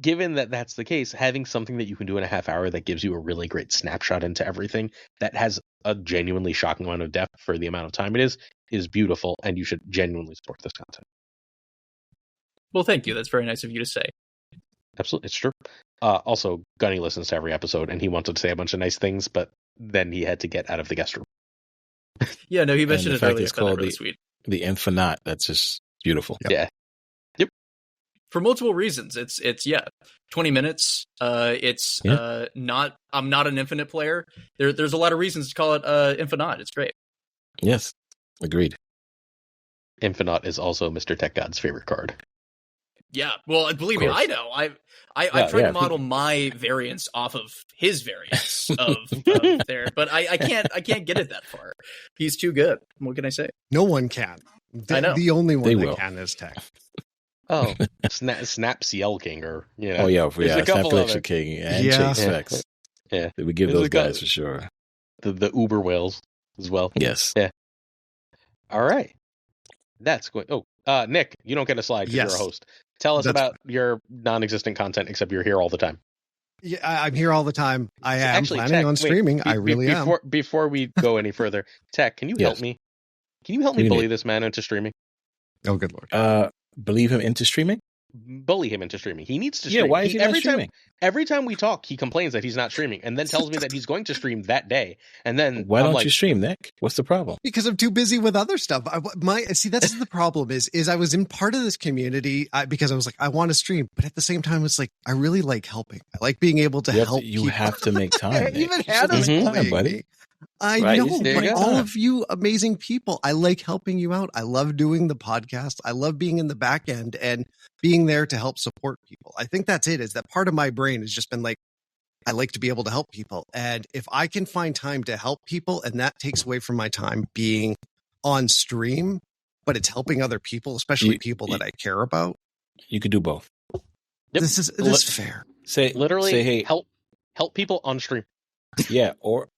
given that that's the case, having something that you can do in a half hour that gives you a really great snapshot into everything, that has a genuinely shocking amount of depth for the amount of time it is beautiful, and you should genuinely support this content.
Well, thank you. That's very nice of you to say.
Absolutely, it's true. Also, Gunny listens to every episode, and he wanted to say a bunch of nice things, but then he had to get out of the guest room.
Yeah, no, he mentioned it earlier.
It's called
really sweet.
The Infinite. That's just beautiful.
Yep. Yeah. Yep.
For multiple reasons. It's 20 minutes. I'm not an Infinite player. There's a lot of reasons to call it Infinite. It's great.
Yes. Agreed.
Infinite is also Mr. Tech God's favorite card.
Yeah, well, believe me, I know. I've tried to model my variants off of his variants of there, but I can't get it that far. He's too good. What can I say?
No one can.
I know.
The only one that can is Tech.
Oh, Snap CL King, or
Oh yeah, SnapJudgeGlazer King and Chase Specs.
Yeah,
we give those guys for sure.
The Uber whales as well.
Yes.
Yeah. All right. That's good. Oh, Nick, you don't get a slide because you're a host. Tell us about your non-existent content, except you're here all the time.
Yeah, I'm here all the time. I am
actually
planning on streaming. I really am.
Before we go any further, Tech, can you help me? Can you help me bully this man into streaming?
Oh, good Lord.
Believe him into streaming?
Bully him into streaming. He needs to stream.
Yeah, why is he not streaming?
Every time we talk, he complains that he's not streaming, and then tells me that he's going to stream that day. And then
why don't you stream, Nick? What's the problem?
Because I'm too busy with other stuff. That's the problem. Is I was in part of this community because I was like, I want to stream, but at the same time, it's like I really like helping. I like being able to help.
You have to make time.
I even had time, buddy. I know, but all of you amazing people, I like helping you out. I love doing the podcast. I love being in the back end and being there to help support people. I think that's it, is that part of my brain has just been like, I like to be able to help people. And if I can find time to help people, and that takes away from my time being on stream, but it's helping other people, especially people that I care about.
You could do both.
Yep. This is fair.
Say hey,
help people on stream.
Yeah, or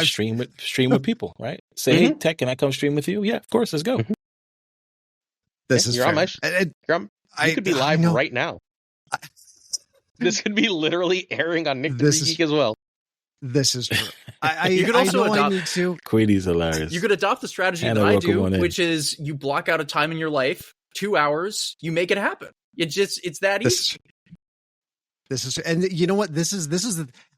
stream with people, right? Say, hey, Tech, can I come stream with you? Yeah, of course, let's go.
This is
you're
fair.
on my You could be live right now. This could be literally airing on Nick the Greek Geek as well.
This is true.
You could also
I
adopt.
need to.
Queenie's hilarious.
You could adopt the strategy
Hannah,
that I
welcome
do,
on
which is you block out a time in your life, 2 hours, you make it happen. It's that easy.
This is, and you know what? This is.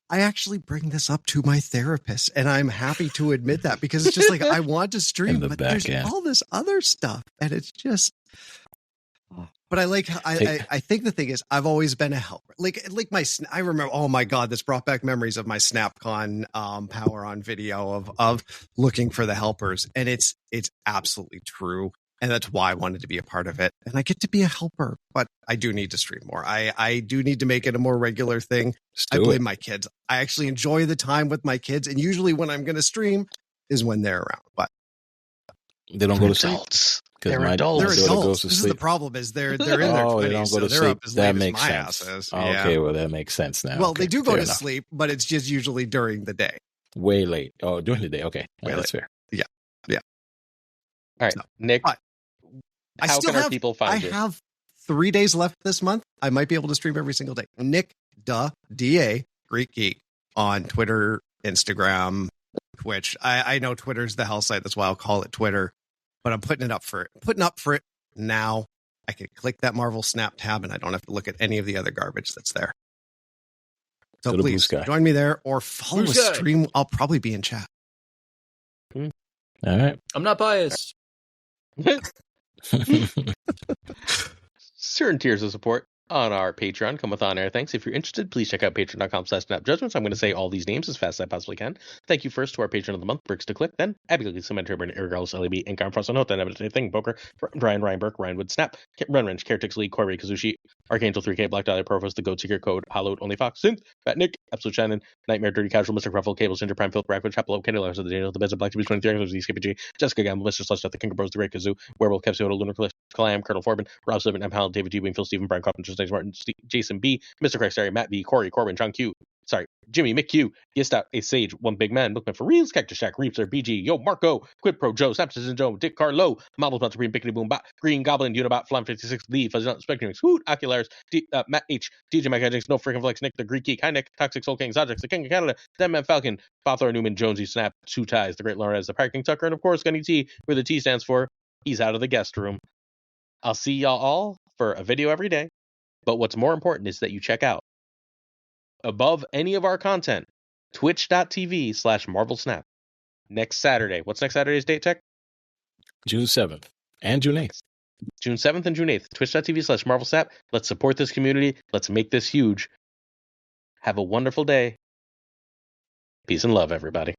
I actually bring this up to my therapist, and I'm happy to admit that because it's just like I want to stream, but there's all this other stuff, and it's just. But I think the thing is I've always been a helper. Like I remember, oh my God, this brought back memories of my SnapCon power on video of looking for the helpers. And it's absolutely true. And that's why I wanted to be a part of it. And I get to be a helper, but I do need to stream more. I do need to make it a more regular thing. I blame my kids. I actually enjoy the time with my kids. And usually when I'm going to stream is when they're around, but
they don't go to sleep.
They're adults.
They're adults. This is the problem: is they're in their 20s,
they don't go to
they're
sleep.
up as
That
late
makes
as my
sense.
ass is.
Okay, well that makes sense now.
Well,
okay,
they do go to
enough.
sleep, but it's just usually during the day.
Way late. Oh, during the day. Okay, that's fair.
Yeah.
All right, Nick. How can our people find you?
I have 3 days left this month. I might be able to stream every single day. Nick DA Greek Geek on Twitter, Instagram, Twitch. I know Twitter's the hell site. That's why I'll call it Twitter. But I'm putting up for it now. I can click that Marvel Snap tab and I don't have to look at any of the other garbage that's there. So please join me there or follow a stream. I'll probably be in chat.
All right.
I'm not biased.
Certain tiers of support on our Patreon come with on-air thanks. If you're interested, please check out patreon.com/snapjudgments. I'm going to say all these names as fast as I possibly can. Thank you first to our patron of the month, Bricks to Click, then Abigail, Cement, Urban, Irregardless, LAB, and Frost on Note, then Everything, Boker, Brian, Ryan Burke, Ryan Wood, Snap, Run Wrench, Caretix Lee, Corey, Kazushi, Archangel 3K, Black Dahlia, Provost, The Goat Seeker, Code, Hollowed, Only Fox, Synth, Fat Nick, Absolute Shannon, Nightmare, Dirty Casual, Mr. Ruffle, Cable, Ginger, Prime, Phil, Rackwood, Chapel, Kenny Lars of the Daniel, The Beds of Black Tubes, 23 Anglers, The SKPG, Jessica Gamble, Mr. Slush, The King of Bros, The Great Kazoo, Werewolf, Kev Soda, Lunar Cliff, Calam, Colonel Forbin, Rob Sliven, M. Howell, David G. Wingfield, Stephen, Brian Coffin, James Martin, Jason B, Mr. Christ, Matt B, Corey, Corbin, John Q, Jimmy, Mick Q, Yestout, A Sage, One Big Man, Bookman for Reals, Cactus Shack, Reapster, BG, Yo, Marco, Quid Pro, Joe, Snapcitizen Joe, Dick Carlo, Models About Supreme, Bickety Boom, Green Goblin, Unibot, Flam 56, Lee, Fuzzy Spectrum, Hoot, Ocularis, Matt H, DJ Mike Hedgings, No Freaking Flex, Nick, The Greek Geek, Hi Nick, Toxic Soul King, Zodrix, The King of Canada, Dead Man Falcon, Bothor Newman, Jonesy, Snap, Two Ties, The Great Lawrence, The Pirate King Tucker, and of course, Gunny T, where the T stands for, he's out of the guest room. I'll see y'all all for a video every day, but what's more important is that you check out above any of our content, twitch.tv/MarvelSnap. Next Saturday. What's next Saturday's date, Tech?
June 7th and June 8th.
June 7th and June 8th. Twitch.tv/MarvelSnap. Let's support this community. Let's make this huge. Have a wonderful day. Peace and love, everybody.